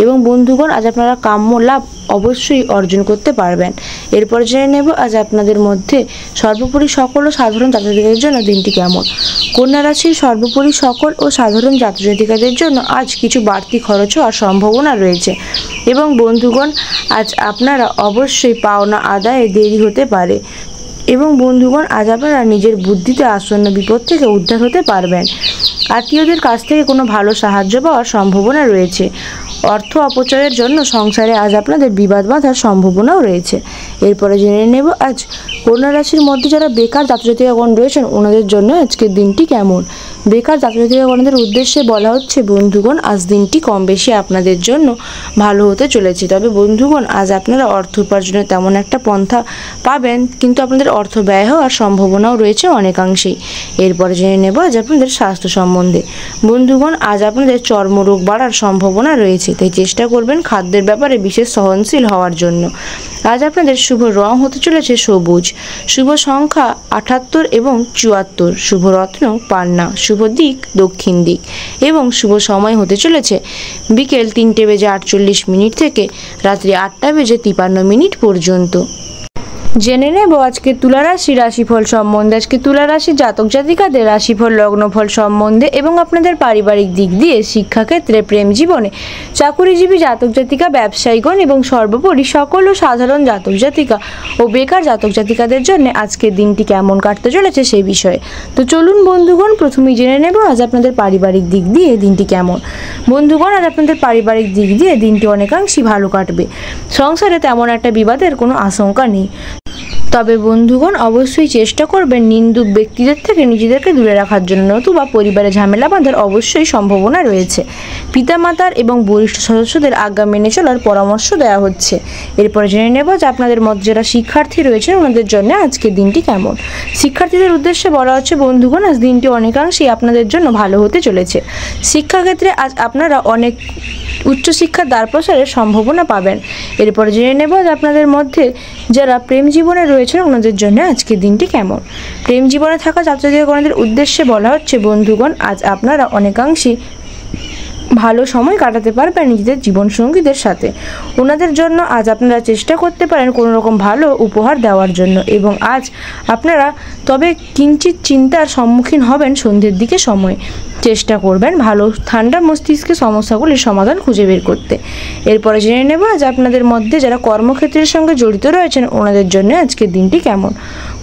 এবং বন্ধুগণ, আজ আপনারা কাম্য লাভ অবশ্যই অর্জন করতে পারবেন। এরপর জেনে নেব আজ আপনাদের মধ্যে সর্বোপরি সকল ও সাধারণ জাতক জাতিকাদের জন্য দিনটি কেমন। কন্যা রাশির সর্বোপরি সকল ও সাধারণ জাতক জাতিকাদের জন্য আজ কিছু বাড়তি খরচ হওয়ার সম্ভাবনা রয়েছে এবং বন্ধুগণ, আজ আপনারা অবশ্যই পাওনা আদায়ে দেরি হতে পারে এবং বন্ধুগণ, আজ আপনারা নিজের বুদ্ধিতে আসন্ন বিপদ থেকে উদ্ধার হতে পারবেন। আত্মীয়দের কাছ থেকে কোনো ভালো সাহায্য পাওয়ার সম্ভাবনা রয়েছে। অর্থ অপচয়ের জন্য সংসারে আজ আপনাদের বিবাদ বাঁধার সম্ভাবনাও রয়েছে। এরপরে জেনে নেব আজ কন্যা রাশির মধ্যে যারা বেকার জাতক জাতিকাগণ রয়েছেন ওনাদের জন্য আজকের দিনটি কেমন। বেকার জাতক জাতিকাগণদের উদ্দেশ্যে বলা হচ্ছে, বন্ধুগণ, আজ দিনটি কম বেশি আপনাদের জন্য ভালো হতে চলেছে, তবে বন্ধুগণ, আজ আপনারা অর্থ উপার্জনের তেমন একটা পন্থা পাবেন কিন্তু আপনাদের অর্থ ব্যয় হওয়ার সম্ভাবনাও রয়েছে অনেকাংশেই। এরপরে জেনে নেব আজ আপনাদের স্বাস্থ্য সম্বন্ধে। বন্ধুগণ, আজ আপনাদের চর্মরোগ বাড়ার সম্ভাবনা রয়েছে, তাই চেষ্টা করবেন খাদ্যের ব্যাপারে বিশেষ সহনশীল হওয়ার জন্য। আজ আপনাদের শুভ রং হতে চলেছে সবুজ, শুভ সংখ্যা 78 এবং 74, শুভ রত্ন পান্না, শুভ দিক দক্ষিণ দিক এবং শুভ সময় হতে চলেছে বিকেল 3:48 থেকে রাত্রি 8:53 পর্যন্ত। জেনে নেব আজকে তুলা রাশি রাশিফল সম্বন্ধে। আজকে তুলা রাশির জাতক জাতিকাদের রাশিফল লগ্নফল সম্বন্ধে এবং আপনাদের পারিবারিক দিক দিয়ে, শিক্ষাক্ষেত্রে, প্রেম জীবনে, চাকুরিজীবী জাতক জাতিকা, ব্যবসায়ীগণ এবং সর্বোপরি সকল ও সাধারণ জাতক জাতিকা ও বেকার জাতক জাতিকাদের জন্য আজকের দিনটি কেমন কাটতে চলেছে সেই বিষয়ে। তো চলুন বন্ধুগণ, প্রথমেই জেনে নেব আজ আপনাদের পারিবারিক দিক দিয়ে দিনটি কেমন। বন্ধুগণ, আজ আপনাদের পারিবারিক দিক দিয়ে দিনটি অনেকাংশই ভালো কাটবে। সংসারে তেমন একটা বিবাদের কোনো আশঙ্কা নেই। তবে বন্ধুগণ অবশ্যই চেষ্টা করবেন নিন্দুক ব্যক্তিদের থেকে নিজেদেরকে দূরে রাখার জন্য, নতুবা পরিবারে ঝামেলা বাঁধার অবশ্যই সম্ভাবনা রয়েছে। পিতামাতার এবং বরিষ্ঠ সদস্যদের আজ্ঞা মেনে চলার পরামর্শ দেওয়া হচ্ছে। এরপরে জেনে নেব যে আপনাদের মধ্যে যারা শিক্ষার্থী রয়েছেন ওনাদের জন্য আজকের দিনটি কেমন। শিক্ষার্থীদের উদ্দেশ্যে বলা হচ্ছে বন্ধুগণ আজ দিনটি অনেকাংশেই আপনাদের জন্য ভালো হতে চলেছে। শিক্ষাক্ষেত্রে আজ আপনারা অনেক উচ্চশিক্ষার দ্বার প্রসারের সম্ভাবনা পাবেন। এরপরে জেনে নেব যে আপনাদের মধ্যে যারা প্রেম জীবনে রয়েছেন ওনাদের জন্য আজকের দিনটি কেমন। প্রেম জীবনে থাকা ছাত্রছাত্রীগণদের উদ্দেশ্যে বলা হচ্ছে বন্ধুগণ আজ আপনারা অনেকাংশেই ভালো সময় কাটাতে পারবেন নিজেদের জীবনসঙ্গীদের সাথে। ওনাদের জন্য আজ আপনারা চেষ্টা করতে পারেন কোনো রকম ভালো উপহার দেওয়ার জন্য, এবং আজ আপনারা তবে কিঞ্চিত চিন্তার সম্মুখীন হবেন সন্ধ্যের দিকে সময়। চেষ্টা করবেন ভালো ঠান্ডা মস্তিষ্কে সমস্যাগুলির সমাধান খুঁজে বের করতে। এরপরে জেনে নেব আজ আপনাদের মধ্যে যারা কর্মক্ষেত্রের সঙ্গে জড়িত রয়েছেন ওনাদের জন্য আজকের দিনটি কেমন।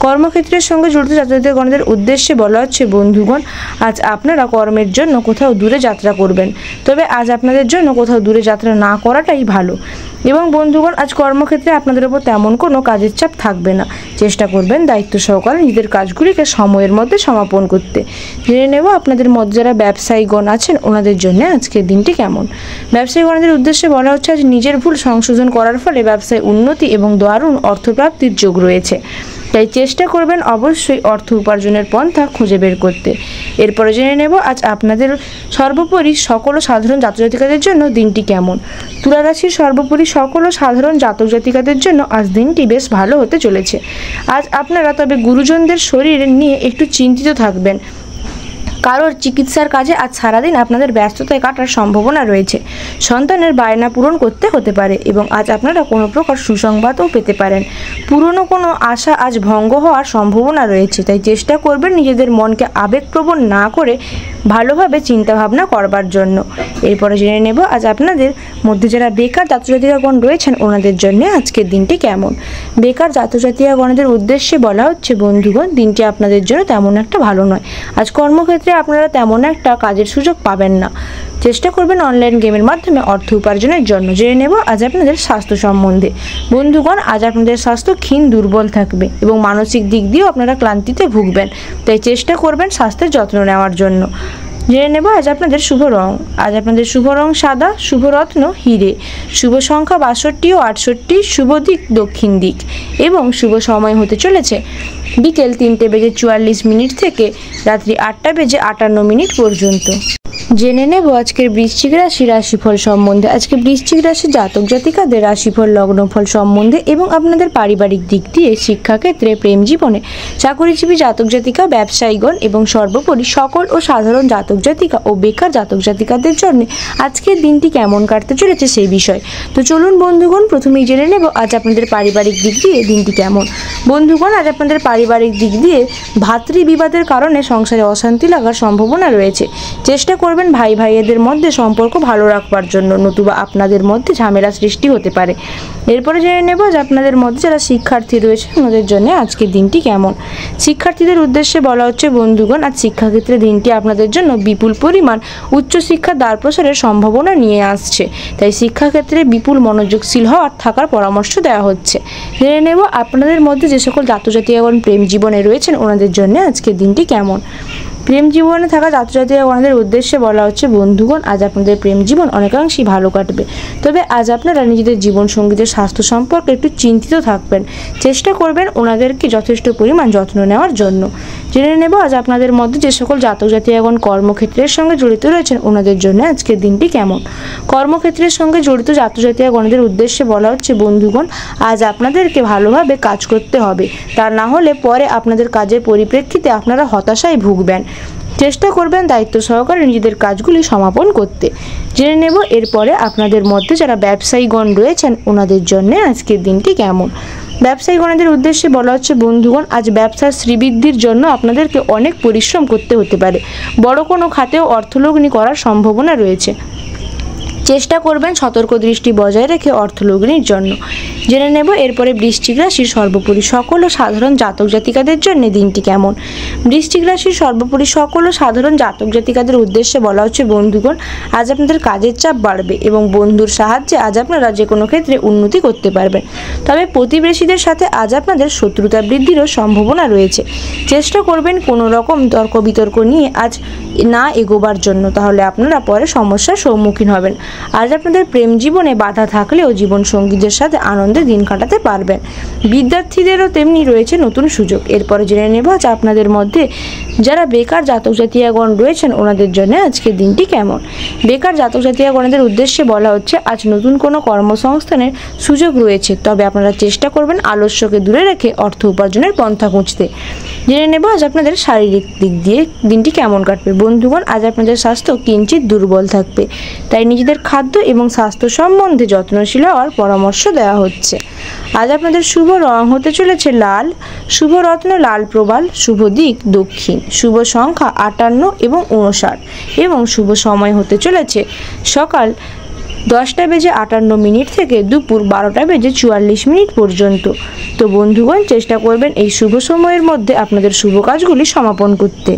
কর্মক্ষেত্রের সঙ্গে জড়িত ছাত্রছাত্রীগণদের উদ্দেশ্যে বলা হচ্ছে বন্ধুগণ আজ আপনারা কর্মের জন্য কোথাও দূরে যাত্রা করবেন, তবে আজ আপনাদের জন্য কোথাও দূরে যাত্রা না করাটাই ভালো। এবং বন্ধুগণ আজ কর্মক্ষেত্রে আপনাদের উপর তেমন কোনো কাজের চাপ থাকবে না। চেষ্টা করবেন দায়িত্ব সহকারে নিজেদের কাজগুলিকে সময়ের মধ্যে সমাপন করতে। জেনে নেব আপনাদের মধ্যে যারা ব্যবসায়ীগণ আছেন ওনাদের জন্য আজকের দিনটি কেমন। ব্যবসায়ীগণদের উদ্দেশ্যে বলা হচ্ছে আজ নিজের ভুল সংশোধন করার ফলে ব্যবসায় উন্নতি এবং দারুণ অর্থপ্রাপ্তির যোগ রয়েছে। তাই চেষ্টা করবেন অবশ্যই অর্থ উপার্জনের পন্থা খুঁজে বের করতে। এরপরে জেনে নেব আজ আপনাদের সর্বোপরি সকল সাধারণ জাতক জাতিকাদের জন্য দিনটি কেমন। তুলা রাশির সর্বোপরি সকল সাধারণ জাতক জাতিকাদের জন্য আজ দিনটি বেশ ভালো হতে চলেছে। আজ আপনারা তবে গুরুজনদের শরীর নিয়ে একটু চিন্তিত থাকবেন। কারোর চিকিৎসার কাজে আজ সারাদিন আপনাদের ব্যস্ততায় কাটার সম্ভাবনা রয়েছে। সন্তানের বায়না পূরণ করতে হতে পারে এবং আজ আপনারা কোনো প্রকার সুসংবাদও পেতে পারেন। পুরনো কোনো আশা আজ ভঙ্গ হওয়ার সম্ভাবনা রয়েছে, তাই চেষ্টা করবেন নিজেদের মনকে আবেগপ্রবণ না করে ভালোভাবে চিন্তাভাবনা করবার জন্য। এরপরে জেনে নেব আজ আপনাদের মধ্যে যারা বেকার জাতজাতিকাগণ রয়েছেন ওনাদের জন্য আজকের দিনটি কেমন। বেকার জাতজাতিকাগণদের উদ্দেশ্যে বলা হচ্ছে বন্ধুগণ দিনটি আপনাদের জন্য তেমন একটা ভালো নয়। আজ কর্মক্ষেত্রে আপনারা তেমন একটা কাজের সুযোগ পাবেন না। চেষ্টা করবেন অনলাইন গেমের মাধ্যমে অর্থ উপার্জনের জন্য। জেনে নেব আজ আপনাদের স্বাস্থ্য সম্বন্ধে। বন্ধুগণ আজ আপনাদের স্বাস্থ্য ক্ষীণ দুর্বল থাকবে এবং মানসিক দিক দিয়েও আপনারা ক্লান্তিতে ভুগবেন, তাই চেষ্টা করবেন স্বাস্থ্যের যত্ন নেওয়ার জন্য। জেনে নেব আজ আপনাদের শুভ রং। আজ আপনাদের শুভ রং সাদা, শুভ রত্ন হিরে, শুভ সংখ্যা 62 ও 68, শুভ দিক দক্ষিণ দিক এবং শুভ সময় হতে চলেছে বিকেল 3:44 থেকে রাত্রি 8:58 পর্যন্ত। জেনে নেব আজকের বৃশ্চিক রাশি রাশিফল সম্বন্ধে। আজকে বৃশ্চিক রাশির জাতক জাতিকাদের রাশিফল লগ্নফল সম্বন্ধে এবং আপনাদের পারিবারিক দিক দিয়ে, শিক্ষাক্ষেত্রে, প্রেম জীবনে, চাকরিজীবী জাতক জাতিকা, ব্যবসায়ীগণ এবং সর্বোপরি সকল ও সাধারণ জাতক জাতিকা ও বেকার জাতক জাতিকাদের জন্য আজকের দিনটি কেমন কাটতে চলেছে সেই বিষয়। তো চলুন বন্ধুগণ প্রথমেই জেনে নেব আজ আপনাদের পারিবারিক দিক দিয়ে দিনটি কেমন। বন্ধুগণ আজ আপনাদের পারিবারিক দিক দিয়ে ভাতৃবিবাদের কারণে সংসারে অশান্তি লাগার সম্ভাবনা রয়েছে। চেষ্টা করবেন ভাই ভাইয়েদের মধ্যে সম্পর্ক ভালো রাখবার জন্য, নতুবা আপনাদের মধ্যে ঝামেলা সৃষ্টি হতে পারে। এরপরে জেনে নেব যে আপনাদের মধ্যে যারা শিক্ষার্থী রয়েছে ওনাদের জন্য আজকের দিনটি কেমন। শিক্ষার্থীদের উদ্দেশ্যে বলা হচ্ছে বন্ধুগণ আজ শিক্ষাক্ষেত্রে দিনটি আপনাদের জন্য বিপুল পরিমাণ উচ্চশিক্ষার দ্বার প্রসারের সম্ভাবনা নিয়ে আসছে, তাই শিক্ষাক্ষেত্রে বিপুল মনোযোগশীল হওয়ার থাকার পরামর্শ দেওয়া হচ্ছে। জেনে নেব আপনাদের মধ্যে যে সকল জাতজাতিগণ প্রেম জীবনে রয়েছেন ওনাদের জন্য আজকের দিনটি কেমন। প্রেম জীবনে থাকা ছাত্রছাত্রীদের উদ্দেশ্যে বলা হচ্ছে বন্ধুগণ আজ আপনাদের প্রেম জীবন অনেকাংশেই ভালো কাটবে, তবে আজ আপনারা নিজেদের জীবনসঙ্গীদের স্বাস্থ্য সম্পর্কে একটু চিন্তিত থাকবেন। চেষ্টা করবেন ওনাদেরকে যথেষ্ট পরিমাণ যত্ন নেওয়ার জন্য। জেনে নেব আজ আপনাদের মধ্যে যে সকল জাতক জাতিগণ কর্মক্ষেত্রের সঙ্গে জড়িত রয়েছেন ওনাদের জন্য আজকের দিনটি কেমন। কর্মক্ষেত্রের সঙ্গে জড়িত জাতক জাতিগণদের উদ্দেশ্যে বলা হচ্ছে বন্ধুগণ আজ আপনাদেরকে ভালোভাবে কাজ করতে হবে, তা না হলে পরে আপনাদের কাজের পরিপ্রেক্ষিতে আপনারা হতাশায় ভুগবেন। চেষ্টা করবেন দায়িত্ব সহকারে নিজেদের কাজগুলি সমাপন করতে। জেনে নেব এরপরে আপনাদের মধ্যে যারা ব্যবসায়ীগণ রয়েছেন ওনাদের জন্য আজকের দিনটি কেমন। ব্যবসায়ীগণদের উদ্দেশ্যে বলা হচ্ছে বন্ধুগণ আজ ব্যবসার শ্রীবৃদ্ধির জন্য আপনাদেরকে অনেক পরিশ্রম করতে হতে পারে। বড় কোনো খাতেও অর্থলগ্নি করার সম্ভাবনা রয়েছে। চেষ্টা করবেন সতর্ক দৃষ্টি বজায় রেখে অর্থলগ্নির জন্য। জেনে নেব এরপরে বৃশ্চিক রাশির সর্বোপরি সকল ও সাধারণ জাতক জাতিকাদের জন্য দিনটি কেমন। বৃশ্চিক রাশির সর্বোপরি সকল ও সাধারণ জাতক জাতিকাদের উদ্দেশ্যে বলা হচ্ছে, বন্ধুগণ আজ আপনাদের কাজের চাপ বাড়বে এবং বন্ধুর সাহায্যে আজ আপনারা যে কোনো ক্ষেত্রে উন্নতি করতে পারবেন। তবে প্রতিবেশীদের সাথে আজ আপনাদের শত্রুতা বৃদ্ধিরও সম্ভাবনা রয়েছে। চেষ্টা করবেন কোনো রকম তর্ক বিতর্ক নিয়ে আজ না এগোবার জন্য, তাহলে আপনারা পরে সমস্যার সম্মুখীন হবেন। আজ আপনাদের প্রেম জীবনে বাধা থাকলেও জীবন সঙ্গীদের সাথে আনন্দে দিন কাটাতে পারবেন। বিদ্যার্থীদেরও তেমনি রয়েছে নতুন সুযোগ। এরপরে জেনে নেব আজ আপনাদের মধ্যে যারা বেকার জাতক জাতিকাগণ রয়েছেন ওনাদের জন্য আজকের দিনটি কেমন। বেকার জাতক জাতিকাগণদের উদ্দেশ্যে বলা হচ্ছে, আজ নতুন কোনো কর্মসংস্থানের সুযোগ রয়েছে, তবে আপনারা চেষ্টা করবেন আলস্যকে দূরে রেখে অর্থ উপার্জনের পন্থা খুঁজতে। জেনে নেব আজ আপনাদের শারীরিক দিক দিয়ে দিনটি কেমন কাটবে। বন্ধুগণ আজ আপনাদের স্বাস্থ্য কিঞ্চিত দুর্বল থাকবে, তাই নিজেদের খাদ্য এবং স্বাস্থ্য সম্বন্ধে যত্নশীল হওয়ার পরামর্শ দেওয়া হচ্ছে। আজ আপনাদের শুভ রং হতে চলেছে লাল, শুভ রত্ন লাল প্রবাল, শুভ দিক দক্ষিণ, শুভ সংখ্যা 58 এবং 59 এবং শুভ সময় হতে চলেছে সকাল 10:58 থেকে দুপুর 12:44 পর্যন্ত। তো বন্ধুগণ চেষ্টা করবেন এই শুভ সময়ের মধ্যে আপনাদের শুভ কাজগুলি সমাপন করতে।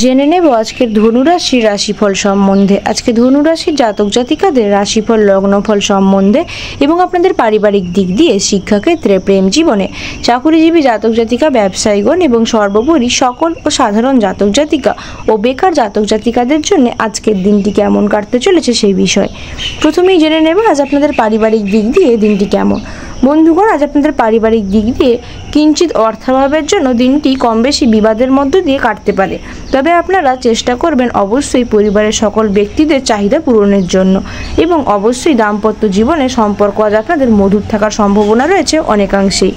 জেনে নেব আজকের ধনুরাশির রাশিফল সম্বন্ধে। আজকে ধনুরাশির জাতক জাতিকাদের রাশিফল লগ্নফল সম্বন্ধে এবং আপনাদের পারিবারিক দিক দিয়ে, শিক্ষাক্ষেত্রে, প্রেম জীবনে, চাকুরিজীবী জাতক জাতিকা, ব্যবসায়ীগণ এবং সর্বোপরি সকল ও সাধারণ জাতক জাতিকা ও বেকার জাতক জাতিকাদের জন্য আজকের দিনটি কেমন কাটতে চলেছে সেই বিষয়। প্রথমেই জেনে নেব আজ আপনাদের পারিবারিক দিক দিয়ে দিনটি কেমন। বন্ধুগণ আজ আপনাদের পারিবারিক দিক দিয়ে কিঞ্চিত অর্থাভাবের জন্য দিনটি কম বেশি বিবাদের মধ্য দিয়ে কাটতে পারে, তবে আপনারা চেষ্টা করবেন অবশ্যই পরিবারের সকল ব্যক্তিদের চাহিদা পূরণের জন্য এবং অবশ্যই দাম্পত্য জীবনে সম্পর্ক আজ আপনাদের মধুর থাকার সম্ভাবনা রয়েছে অনেকাংশেই।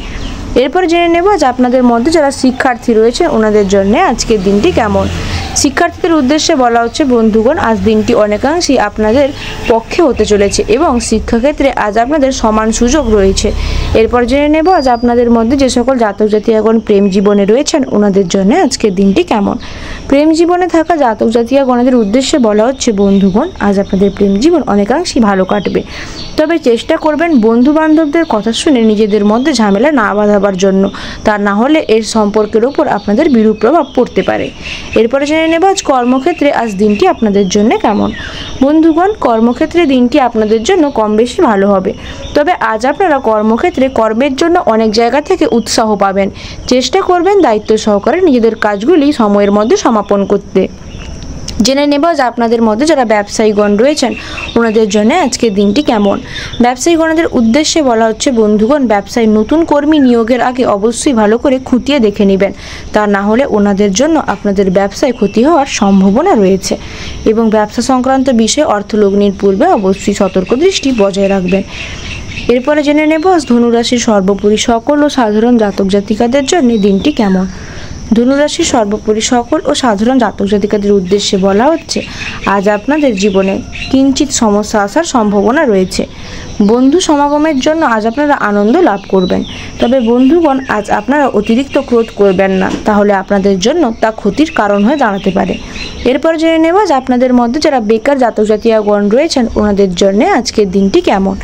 এরপর জেনে নেব আজ আপনাদের মধ্যে যারা শিক্ষার্থী রয়েছে ওনাদের জন্য আজকের দিনটি কেমন। শিক্ষার্থীদের উদ্দেশ্যে বলা হচ্ছে, বন্ধুগণ আজ দিনটি অনেকাংশেই আপনাদের পক্ষে হতে চলেছে এবং শিক্ষাক্ষেত্রে আজ আপনাদের সমান সুযোগ রয়েছে। এরপর জেনে নেব আজ আপনাদের মধ্যে যে সকল জাতক জাতিকাগণ প্রেম জীবনে রয়েছেন ওনাদের জন্য আজকের দিনটি কেমন। প্রেম জীবনে থাকা জাতক জাতিকাগণদের উদ্দেশ্যে বলা হচ্ছে, বন্ধুগণ আজ আপনাদের প্রেম জীবন অনেকাংশেই ভালো কাটবে, তবে চেষ্টা করবেন বন্ধু বান্ধবদের কথা শুনে নিজেদের মধ্যে ঝামেলা না বাঁধাবার জন্য, তা না হলে এর সম্পর্কের ওপর আপনাদের বিরূপ প্রভাব পড়তে পারে। এরপরে জেনে নেব আজ কর্মক্ষেত্রে আজ দিনটি আপনাদের জন্য কেমন। বন্ধুগণ কর্মক্ষেত্রে দিনটি আপনাদের জন্য কম বেশি ভালো হবে, তবে আজ আপনারা কর্মক্ষেত্রে কর্মের জন্য অনেক জায়গা থেকে উৎসাহ পাবেন। চেষ্টা করবেন দায়িত্ব সহকারে নিজেদের কাজগুলি সময়ের মধ্যে সমাপন করতে। জেনে নেব যে আপনাদের মধ্যে যারা ব্যবসায়ীগণ রয়েছেন ওনাদের জন্য আজকের দিনটি কেমন। ব্যবসায়ীগণদের উদ্দেশ্যে বলা হচ্ছে, বন্ধুগণ ব্যবসায় নতুন কর্মী নিয়োগের আগে অবশ্যই ভালো করে খুঁটিয়ে দেখে নেবেন, তা না হলে ওনাদের জন্য আপনাদের ব্যবসায় ক্ষতি হওয়ার সম্ভাবনা রয়েছে এবং ব্যবসা সংক্রান্ত বিষয়ে অর্থলগ্নির পূর্বে অবশ্যই সতর্ক দৃষ্টি বজায় রাখবেন। এরপরে জেনে নেব আজ ধনুরাশির সর্বোপরি সকল ও সাধারণ জাতক জাতিকাদের জন্য দিনটি কেমন। ধনুরাশির সর্বোপরি সকল ও সাধারণ জাতক জাতিকাদের উদ্দেশ্যে বলা হচ্ছে, আজ আপনাদের জীবনে কিঞ্চিত সমস্যা আসার সম্ভাবনা রয়েছে। বন্ধু সমাগমের জন্য আজ আপনারা আনন্দ লাভ করবেন, তবে বন্ধুগণ আজ আপনারা অতিরিক্ত ক্রোধ করবেন না, তাহলে আপনাদের জন্য তা ক্ষতির কারণ হয়ে দাঁড়াতে পারে। এরপর জেনে নেব যে আপনাদের মধ্যে যারা বেকার জাতক জাতিকাগণ রয়েছেন ওনাদের জন্য আজকের দিনটি কেমন।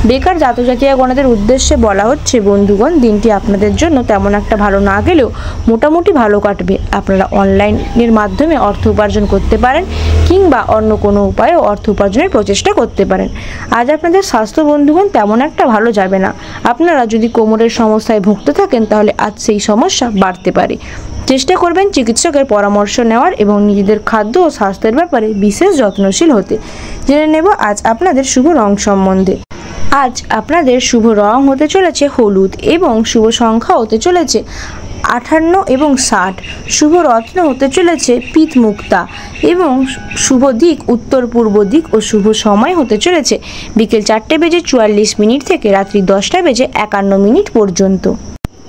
বেকার জাতক জাতিকাগণদের উদ্দেশ্যে বলা হচ্ছে, বন্ধুগণ দিনটি আপনাদের জন্য তেমন একটা ভালো না গেলেও মোটামুটি ভালো কাটবে। আপনারা অনলাইনের মাধ্যমে অর্থ উপার্জন করতে পারেন কিংবা অন্য কোনো উপায়েও অর্থ উপার্জনের প্রচেষ্টা করতে পারেন। আজ আপনাদের স্বাস্থ্য বন্ধুগণ তেমন একটা ভালো যাবে না। আপনারা যদি কোমরের সমস্যায় ভুগতে থাকেন তাহলে আজ সেই সমস্যা বাড়তে পারে। চেষ্টা করবেন চিকিৎসকের পরামর্শ নেওয়ার এবং নিজেদের খাদ্য ও স্বাস্থ্যের ব্যাপারে বিশেষ যত্নশীল হতে। জেনে নেব আজ আপনাদের শুভ রং সম্বন্ধে। আজ আপনাদের শুভ রং হতে চলেছে হলুদ এবং শুভ সংখ্যা হতে চলেছে 58 এবং 60। শুভ রত্ন হতে চলেছে পিত মুক্তা এবং শুভ দিক উত্তর পূর্ব দিক ও শুভ সময় হতে চলেছে বিকেল 4:44 থেকে রাত্রি 10:51 পর্যন্ত।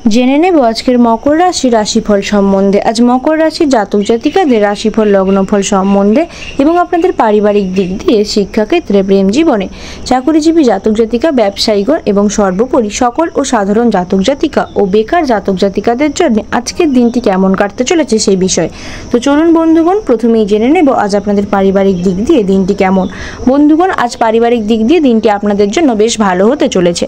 জেনে নেব আজকের মকর রাশি রাশিফল সম্বন্ধে। আজ মকর রাশির জাতক জাতিকাদের রাশিফল লগ্নফল সম্বন্ধে এবং আপনাদের পারিবারিক দিক দিয়ে, শিক্ষাক্ষেত্রে, প্রেম জীবনে, চাকুরিজীবী জাতক জাতিকা, ব্যবসায়ীগণ এবং সর্বোপরি সকল ও সাধারণ জাতক জাতিকা ও বেকার জাতক জাতিকাদের জন্য আজকের দিনটি কেমন কাটতে চলেছে সেই বিষয়ে। তো চলুন বন্ধুগণ, প্রথমেই জেনে নেব আজ আপনাদের পারিবারিক দিক দিয়ে দিনটি কেমন। বন্ধুগণ, আজ পারিবারিক দিক দিয়ে দিনটি আপনাদের জন্য বেশ ভালো হতে চলেছে।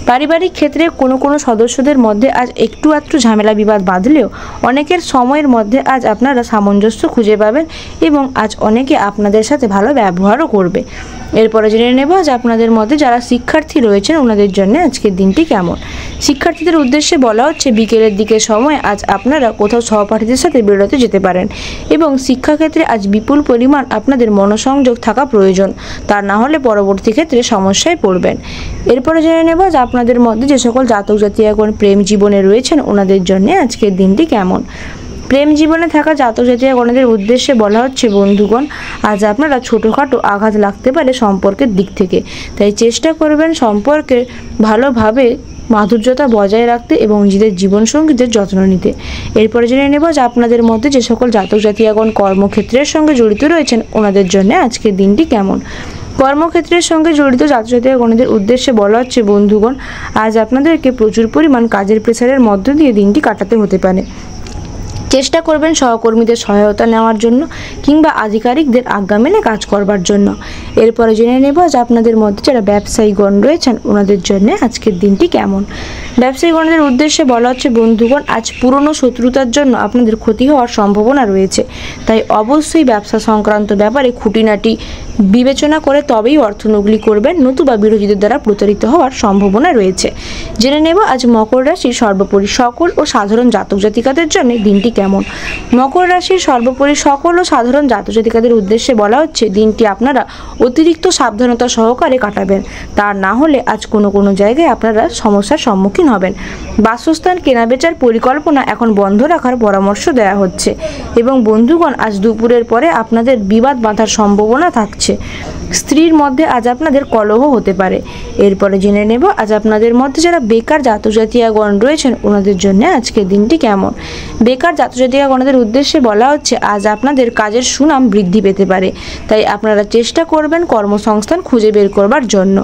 পারিবারিক ক্ষেত্রে কোনো সদস্যদের মধ্যে আজ একটু আধটু ঝামেলা বিবাদ বাঁধলেও অনেকের সময়ের মধ্যে আজ আপনারা সামঞ্জস্য খুঁজে পাবেন এবং আজ অনেকে আপনাদের সাথে ভালো ব্যবহারও করবে। এরপরে জেনে নেব আজ আপনাদের মধ্যে যারা শিক্ষার্থী রয়েছেন ওনাদের জন্য আজকের দিনটি কেমন। শিক্ষার্থীদের উদ্দেশ্যে বলা হচ্ছে বিকেলের দিকের সময় আজ আপনারা কোথাও সহপাঠীদের সাথে বেরোতে যেতে পারেন এবং শিক্ষাক্ষেত্রে আজ বিপুল পরিমাণ আপনাদের মনোসংযোগ থাকা প্রয়োজন, তা না হলে পরবর্তী ক্ষেত্রে সমস্যায় পড়বেন। এরপরে জেনে নেব আজ আপনাদের মধ্যে যে সকল জাতক জাতিকাগণ প্রেম জীবনে রয়েছেন ওনাদের জন্য আজকের দিনটি কেমন। প্রেম জীবনে থাকা জাতক জাতিকাগণদের উদ্দেশ্যে বলা হচ্ছে বন্ধুগণ, আজ আপনারা ছোটোখাটো আঘাত লাগতে পারে সম্পর্কের দিক থেকে, তাই চেষ্টা করবেন সম্পর্কে ভালোভাবে মাধুর্যতা বজায় রাখতে এবং নিজেদের জীবনসঙ্গীদের যত্ন নিতে। এরপরে জেনে নেব যে আপনাদের মধ্যে যে সকল জাতক জাতিকাগণ কর্মক্ষেত্রের সঙ্গে জড়িত রয়েছেন ওনাদের জন্য আজকের দিনটি কেমন। কর্মক্ষেত্রের সঙ্গে জড়িত জাতক জাতিকাগণদের উদ্দেশ্যে বলা হচ্ছে বন্ধুগণ, আজ আপনাদেরকে প্রচুর পরিমাণ কাজের প্রেসারের মধ্য দিয়ে দিনটি কাটাতে হতে পারে। চেষ্টা করবেন সহকর্মীদের সহায়তা নেওয়ার জন্য কিংবা আধিকারিকদের আজ্ঞা মেনে কাজ করবার জন্য। এরপরে জেনে নেব যে আপনাদের মধ্যে যারা ব্যবসায়ীগণ রয়েছেন ওনাদের জন্য আজকের দিনটি কেমন। ব্যবসায়ীগণদের উদ্দেশ্যে বলা হচ্ছে বন্ধুগণ, আজ পুরনো শত্রুতার জন্য আপনাদের ক্ষতি হওয়ার সম্ভাবনা রয়েছে, তাই অবশ্যই ব্যবসা সংক্রান্ত ব্যাপারে খুঁটিনাটি বিবেচনা করে তবেই অর্থনগলি করবেন, নতুবা বিরোধীদের দ্বারা প্রতারিত হওয়ার সম্ভাবনা রয়েছে। জেনে নেব আজ মকর রাশির সর্বোপরি সকল ও সাধারণ জাতক জাতিকাদের জন্য দিনটি কেমন। মকর রাশির সর্বোপরি সকল ও সাধারণ জাতক জাতিকাদের উদ্দেশ্যে বলা হচ্ছে দিনটি আপনারা অতিরিক্ত সাবধানতা সহকারে কাটাবেন, তা না হলে আজ কোনো জায়গায় আপনারা সমস্যার সম্মুখীন হবেন। বাসস্থান কেনাবেচার পরিকল্পনা এখন বন্ধ রাখার পরামর্শ দেওয়া হচ্ছে এবং বন্ধুগণ আজ দুপুরের পরে আপনাদের বিবাদ বাঁধার সম্ভাবনা থাকছে। স্ত্রীর মধ্যে আজ আপনাদের কলহ হতে পারে। এরপরে জেনে নেব আজ আপনাদের মধ্যে যারা বেকার জাতক জাতিকাগণ রয়েছেন ওনাদের জন্য আজকের দিনটি কেমন। বেকার জাতক জাতিকাগণদের উদ্দেশ্যে বলা হচ্ছে আজ আপনাদের কাজের সুনাম বৃদ্ধি পেতে পারে, তাই আপনারা চেষ্টা করবেন কর্মসংস্থান খুঁজে বের করবার জন্য।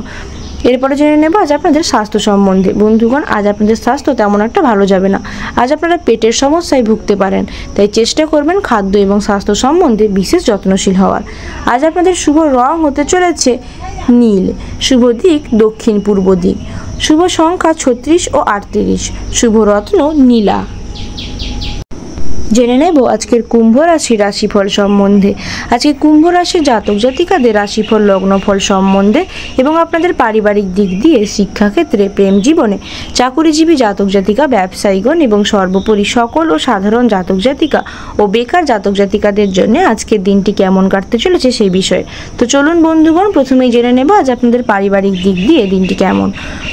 এরপরে জেনে নেব আজ আপনাদের স্বাস্থ্য সম্বন্ধে। বন্ধুগণ, আজ আপনাদের স্বাস্থ্য তেমন একটা ভালো যাবে না। আজ আপনারা পেটের সমস্যায় ভুগতে পারেন, তাই চেষ্টা করবেন খাদ্য এবং স্বাস্থ্য সম্বন্ধে বিশেষ যত্নশীল হওয়ার। আজ আপনাদের শুভ রং হতে চলেছে নীল, শুভ দিক দক্ষিণ পূর্ব দিক, শুভ সংখ্যা 36 ও 38, শুভ রত্ন নীলা। জেনে নেব আজকের কুম্ভ রাশি রাশিফল সম্বন্ধে। আজকে কুম্ভ রাশির জাতক জাতিকাদের রাশিফল লগ্নফল সম্বন্ধে এবং আপনাদের পারিবারিক দিক দিয়ে, শিক্ষাক্ষেত্রে, প্রেম জীবনে, চাকুরিজীবী জাতক জাতিকা, ব্যবসায়ীগণ এবং সর্বোপরি সকল ও সাধারণ জাতক জাতিকা ও বেকার জাতক জাতিকাদের জন্য আজকের দিনটি কেমন কাটতে চলেছে সেই বিষয়ে। তো চলুন বন্ধুগণ, প্রথমেই জেনে নেব আজ আপনাদের পারিবারিক দিক দিয়ে দিনটি কেমন।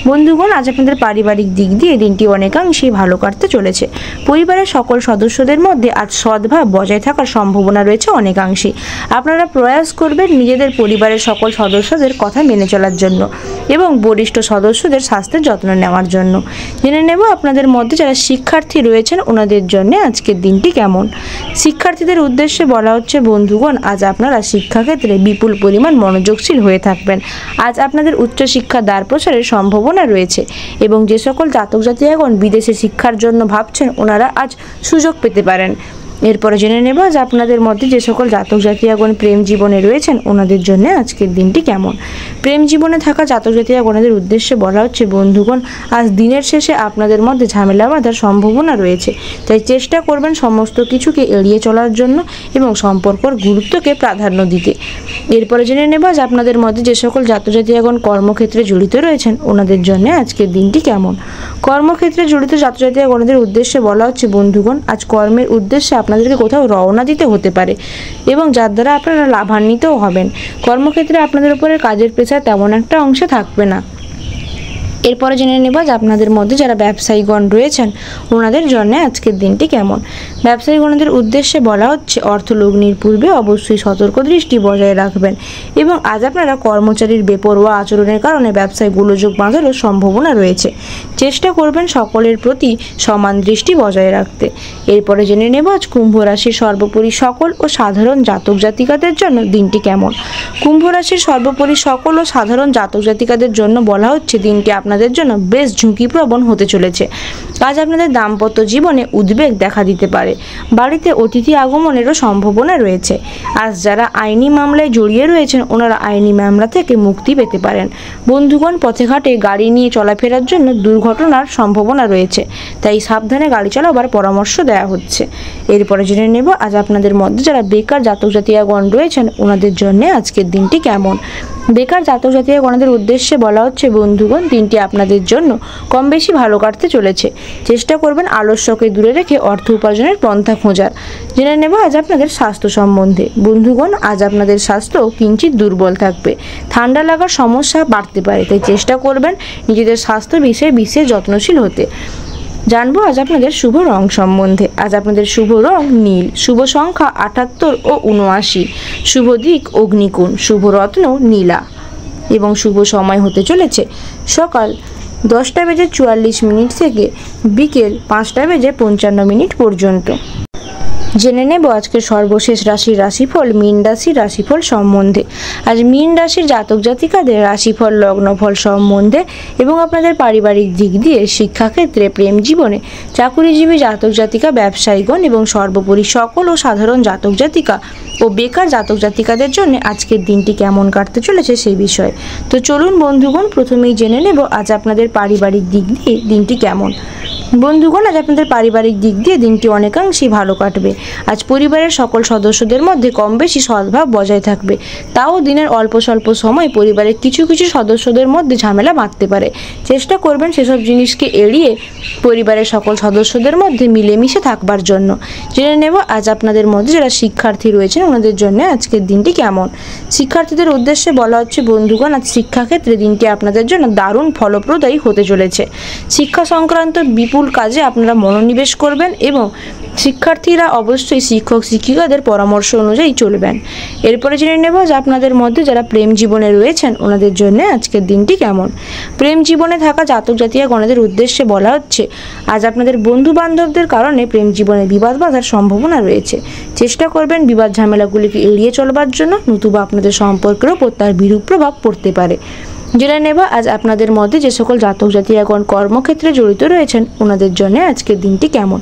বন্ধুগণ, আজ আপনাদের পারিবারিক দিক দিয়ে দিনটি অনেকাংশেই ভালো কাটতে চলেছে। পরিবারের সকল সদস্যদের মধ্যে আজ সদ্ভাব বজায় থাকার সম্ভাবনা রয়েছে অনেকাংশে। আপনারা প্রয়াস করবেন নিজেদের পরিবারের সকল সদস্যদের কথা মেনে চলার জন্য এবং বরিষ্ঠ সদস্যদের স্বাস্থ্যের যত্ন নেওয়ার জন্য। জেনে নেব আপনাদের মধ্যে যারা শিক্ষার্থী রয়েছেন ওনাদের জন্য আজকের দিনটি কেমন। শিক্ষার্থীদের উদ্দেশ্যে বলা হচ্ছে বন্ধুগণ, আজ আপনারা শিক্ষাক্ষেত্রে বিপুল পরিমাণ মনোযোগশীল হয়ে থাকবেন। আজ আপনাদের উচ্চশিক্ষা দ্বার প্রসারের সম্ভাবনা রয়েছে এবং যে সকল জাতক জাতিকাগণ বিদেশে শিক্ষার জন্য ভাবছেন ওনারা আজ সুযোগ পেতে পারেন। এরপরে জেনে নেব যে আপনাদের মধ্যে যে সকল জাতক জাতিকাগণ প্রেম জীবনে রয়েছেন ওনাদের জন্য আজকের দিনটি কেমন। প্রেম জীবনে থাকা জাতক জাতিকাগণদের উদ্দেশ্যে বলা হচ্ছে বন্ধুগণ, আজ দিনের শেষে আপনাদের মধ্যে ঝামেলা বাঁধার সম্ভাবনা রয়েছে, তাই চেষ্টা করবেন সমস্ত কিছুকে এড়িয়ে চলার জন্য এবং সম্পর্কর গুরুত্বকে প্রাধান্য দিতে। এরপরে জেনে নেব যে আপনাদের মধ্যে যে সকল জাতক জাতিকাগণ কর্মক্ষেত্রে জড়িত রয়েছেন ওনাদের জন্য আজকের দিনটি কেমন। কর্মক্ষেত্রে জড়িত জাতক জাতিকাগণদের উদ্দেশ্যে বলা হচ্ছে বন্ধুগণ, আজ কর্মের উদ্দেশ্যে আপনাদেরকে কোথাও রওনা দিতে হতে পারে এবং যার দ্বারা আপনারা লাভান্বিতও হবেন। কর্মক্ষেত্রে আপনাদের উপরে কাজের প্রেসার তেমন একটা অংশে থাকবে না। এরপরে জেনে নেব যে আপনাদের মধ্যে যারা ব্যবসায়ীগণ রয়েছেন ওনাদের জন্য আজকের দিনটি কেমন। ব্যবসায়ীগণদের উদ্দেশ্যে বলা হচ্ছে অর্থলগ্নির পূর্বে অবশ্যই সতর্ক দৃষ্টি বজায় রাখবেন এবং আজ আপনারা কর্মচারীর বেপরোয়া আচরণের কারণে ব্যবসায় গোলযোগ বাঁধারও সম্ভাবনা রয়েছে। চেষ্টা করবেন সকলের প্রতি সমান দৃষ্টি বজায় রাখতে। এরপরে জেনে নেব আজ কুম্ভ রাশির সর্বোপরি সকল ও সাধারণ জাতক জাতিকাদের জন্য দিনটি কেমন। কুম্ভ রাশির সর্বোপরি সকল ও সাধারণ জাতক জাতিকাদের জন্য বলা হচ্ছে দিনটি আপনাদের জন্য বেশ ঝুঁকিপ্রবণ হতে চলেছে। আজ আপনাদের দাম্পত্য জীবনে উদ্বেগ দেখা দিতে পারে। বাড়িতে অতিথি আগমনেরও সম্ভাবনা রয়েছে। আজ যারা আইনি মামলায় জড়িয়ে রয়েছেন ওনারা আইনি মামলা থেকে মুক্তি পেতে পারেন। বন্ধুগণ, পথে ঘাটে গাড়ি নিয়ে চলাফেরার জন্য দুর্ঘটনার সম্ভাবনা রয়েছে, তাই সাবধানে গাড়ি চালাবার পরামর্শ দেওয়া হচ্ছে। এরপরে জেনে নেব আজ আপনাদের মধ্যে যারা বেকার জাতক জাতিকাগণ রয়েছেন ওনাদের জন্য আজকের দিনটি কেমন। বেকার জাতক জাতিকাগণদের উদ্দেশ্যে বলা হচ্ছে বন্ধুগণ দিনটি আপনাদের জন্য কম বেশি ভালো কাটতে চলেছে। চেষ্টা করবেন আলস্যকে দূরে রেখে অর্থ উপার্জনের পন্থা খোঁজার। জেনে নেব আজ আপনাদের স্বাস্থ্য সম্বন্ধে। বন্ধুগণ, আজ আপনাদের স্বাস্থ্য কিঞ্চিত দুর্বল থাকবে। ঠান্ডা লাগার সমস্যা বাড়তে পারে, তাই চেষ্টা করবেন নিজেদের স্বাস্থ্য বিষয়ে বিশেষ যত্নশীল হতে। জানবো আজ আপনাদের শুভ রং সম্বন্ধে। আজ আপনাদের শুভ রং নীল, শুভ সংখ্যা 78 ও 79, শুভ দিক অগ্নিকোণ, শুভ রত্ন নীলা এবং শুভ সময় হতে চলেছে সকাল 10:44 থেকে বিকেল 5:55 পর্যন্ত। জেনে নেব আজকের সর্বশেষ রাশির রাশিফল মীন রাশির রাশিফল সম্বন্ধে। আজ মীন রাশির জাতক জাতিকাদের রাশিফল লগ্নফল সম্বন্ধে এবং আপনাদের পারিবারিক দিক দিয়ে, শিক্ষাক্ষেত্রে, প্রেম জীবনে, চাকুরিজীবী জাতক জাতিকা, ব্যবসায়ীগণ এবং সর্বোপরি সকল ও সাধারণ জাতক জাতিকা ও বেকার জাতক জাতিকাদের জন্য আজকের দিনটি কেমন কাটতে চলেছে সেই বিষয়ে। তো চলুন বন্ধুগণ, প্রথমেই জেনে নেব আজ আপনাদের পারিবারিক দিক দিয়ে দিনটি কেমন। বন্ধুগণ, আজ আপনাদের পারিবারিক দিক দিয়ে দিনটি অনেকাংশেই ভালো কাটবে। আজ পরিবারের সকল সদস্যদের মধ্যে কম বেশি সদ্ভাব বজায় থাকবে। তাও দিনের অল্প স্বল্প সময় পরিবারের কিছু কিছু সদস্যদের মধ্যে ঝামেলা বাঁধতে পারে। চেষ্টা করবেন সেসব জিনিসকে এড়িয়ে পরিবারের সকল সদস্যদের মধ্যে মিলেমিশে থাকবার জন্য। জেনে নেব আজ আপনাদের মধ্যে যারা শিক্ষার্থী রয়েছেন ওনাদের জন্য আজকের দিনটি কেমন। শিক্ষার্থীদের উদ্দেশ্যে বলা হচ্ছে বন্ধুগণ আজ শিক্ষাক্ষেত্রে দিনটি আপনাদের জন্য দারুণ ফলপ্রদায়ী হতে চলেছে। শিক্ষা সংক্রান্ত বিপুল কাজে আপনারা মনোনিবেশ করবেন এবং শিক্ষার্থীরা অবশ্যই শিক্ষক শিক্ষিকাদের পরামর্শ অনুযায়ী চলবেন। এরপরে জেনে নেব যে আপনাদের মধ্যে যারা প্রেম জীবনে রয়েছেন ওনাদের জন্য আজকের দিনটি কেমন। প্রেম জীবনে থাকা জাতক জাতিকাগণদের উদ্দেশ্যে বলা হচ্ছে আজ আপনাদের বন্ধু বান্ধবদের কারণে প্রেম জীবনে বিবাদ বাঁধার সম্ভাবনা রয়েছে। চেষ্টা করবেন বিবাদ ঝামেলাগুলিকে এড়িয়ে চলবার জন্য, নতুবা আপনাদের সম্পর্কের ওপর তার বিরূপ প্রভাব পড়তে পারে। জেনে নেব আজ আপনাদের মধ্যে যে সকল জাতক জাতিকাগণ কর্মক্ষেত্রে জড়িত রয়েছেন ওনাদের জন্য আজকের দিনটি কেমন।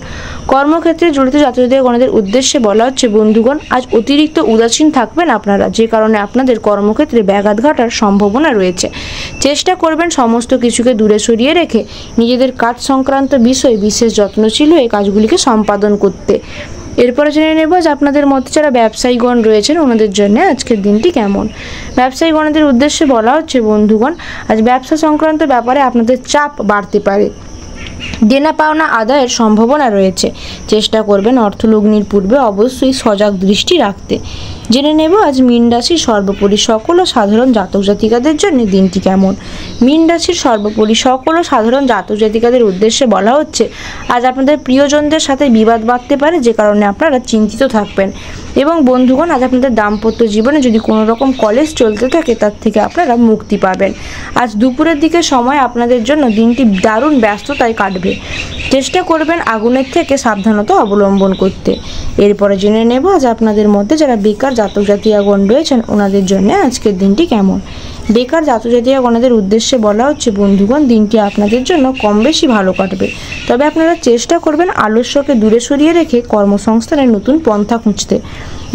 কর্মক্ষেত্রে জড়িত জাতক জাতিকাগণদের উদ্দেশ্যে বলা হচ্ছে বন্ধুগণ আজ অতিরিক্ত উদাসীন থাকবেন আপনারা, যে কারণে আপনাদের কর্মক্ষেত্রে ব্যাঘাত ঘটার সম্ভাবনা রয়েছে। চেষ্টা করবেন সমস্ত কিছুকে দূরে সরিয়ে রেখে নিজেদের কাজ সংক্রান্ত বিষয়ে বিশেষ যত্নশীল হয়ে কাজগুলিকে সম্পাদন করতে। এরপরে জেনে নেব যে আপনাদের মধ্যে যারা ব্যবসায়ীগণ রয়েছেন ওনাদের জন্য আজকের দিনটি কেমন। ব্যবসায়ীগণদের উদ্দেশ্যে বলা হচ্ছে বন্ধুগণ আজ ব্যবসা সংক্রান্ত ব্যাপারে আপনাদের চাপ বাড়তে পারে। দেনা পাওনা আদায়ের সম্ভাবনা রয়েছে। চেষ্টা করবেন অর্থলগ্নির পূর্বে অবশ্যই সজাগ দৃষ্টি রাখতে। জেনে নেব আজ মীন রাশির সর্বোপরি সকল ও সাধারণ জাতক জাতিকাদের জন্য দিনটি কেমন। মীন রাশির সর্বোপরি সকল ও সাধারণ জাতক জাতিকাদের উদ্দেশ্যে বলা হচ্ছে আজ আপনাদের প্রিয়জনদের সাথে বিবাদ বাঁধতে পারে, যে কারণে আপনারা চিন্তিত থাকবেন। এবং বন্ধুগণ আজ আপনাদের দাম্পত্য জীবনে যদি কোনো রকম কলেজ চলতে থাকে তার থেকে আপনারা মুক্তি পাবেন। আজ দুপুরের দিকে সময় আপনাদের জন্য দিনটি দারুণ ব্যস্ততায় কাটবে। চেষ্টা করবেন আগুনের থেকে সাবধানতা অবলম্বন করতে। এরপরে জেনে নেব আজ আপনাদের মধ্যে যারা বেকার জাতক জাতিকাগণ রয়েছেন ওনাদের জন্য আজকের দিনটি কেমন। বেকার জাতক জাতিকাগণদের উদ্দেশ্যে বলা হচ্ছে বন্ধুগণ দিনটি আপনাদের জন্য কম বেশি ভালো কাটবে, তবে আপনারা চেষ্টা করবেন আলস্যকে দূরে সরিয়ে রেখে কর্মসংস্থানের নতুন পন্থা খুঁজতে।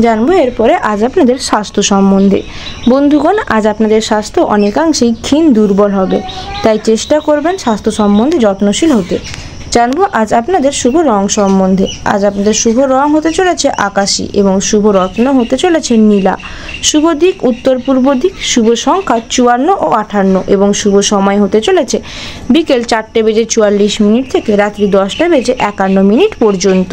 জানবো এরপরে আজ আপনাদের স্বাস্থ্য সম্বন্ধে। বন্ধুগণ আজ আপনাদের স্বাস্থ্য অনেকাংশেই ক্ষীণ দুর্বল হবে, তাই চেষ্টা করবেন স্বাস্থ্য সম্বন্ধে যত্নশীল হতে। জানবো আজ আপনাদের শুভ রং সম্বন্ধে। আজ আপনাদের শুভ রং হতে চলেছে আকাশী এবং শুভ রত্ন হতে চলেছে নীলা। শুভ দিক উত্তর পূর্ব দিক, শুভ সংখ্যা 54 ও 58 এবং শুভ সময় হতে চলেছে বিকেল 4:44 থেকে রাত্রি 10:51 পর্যন্ত।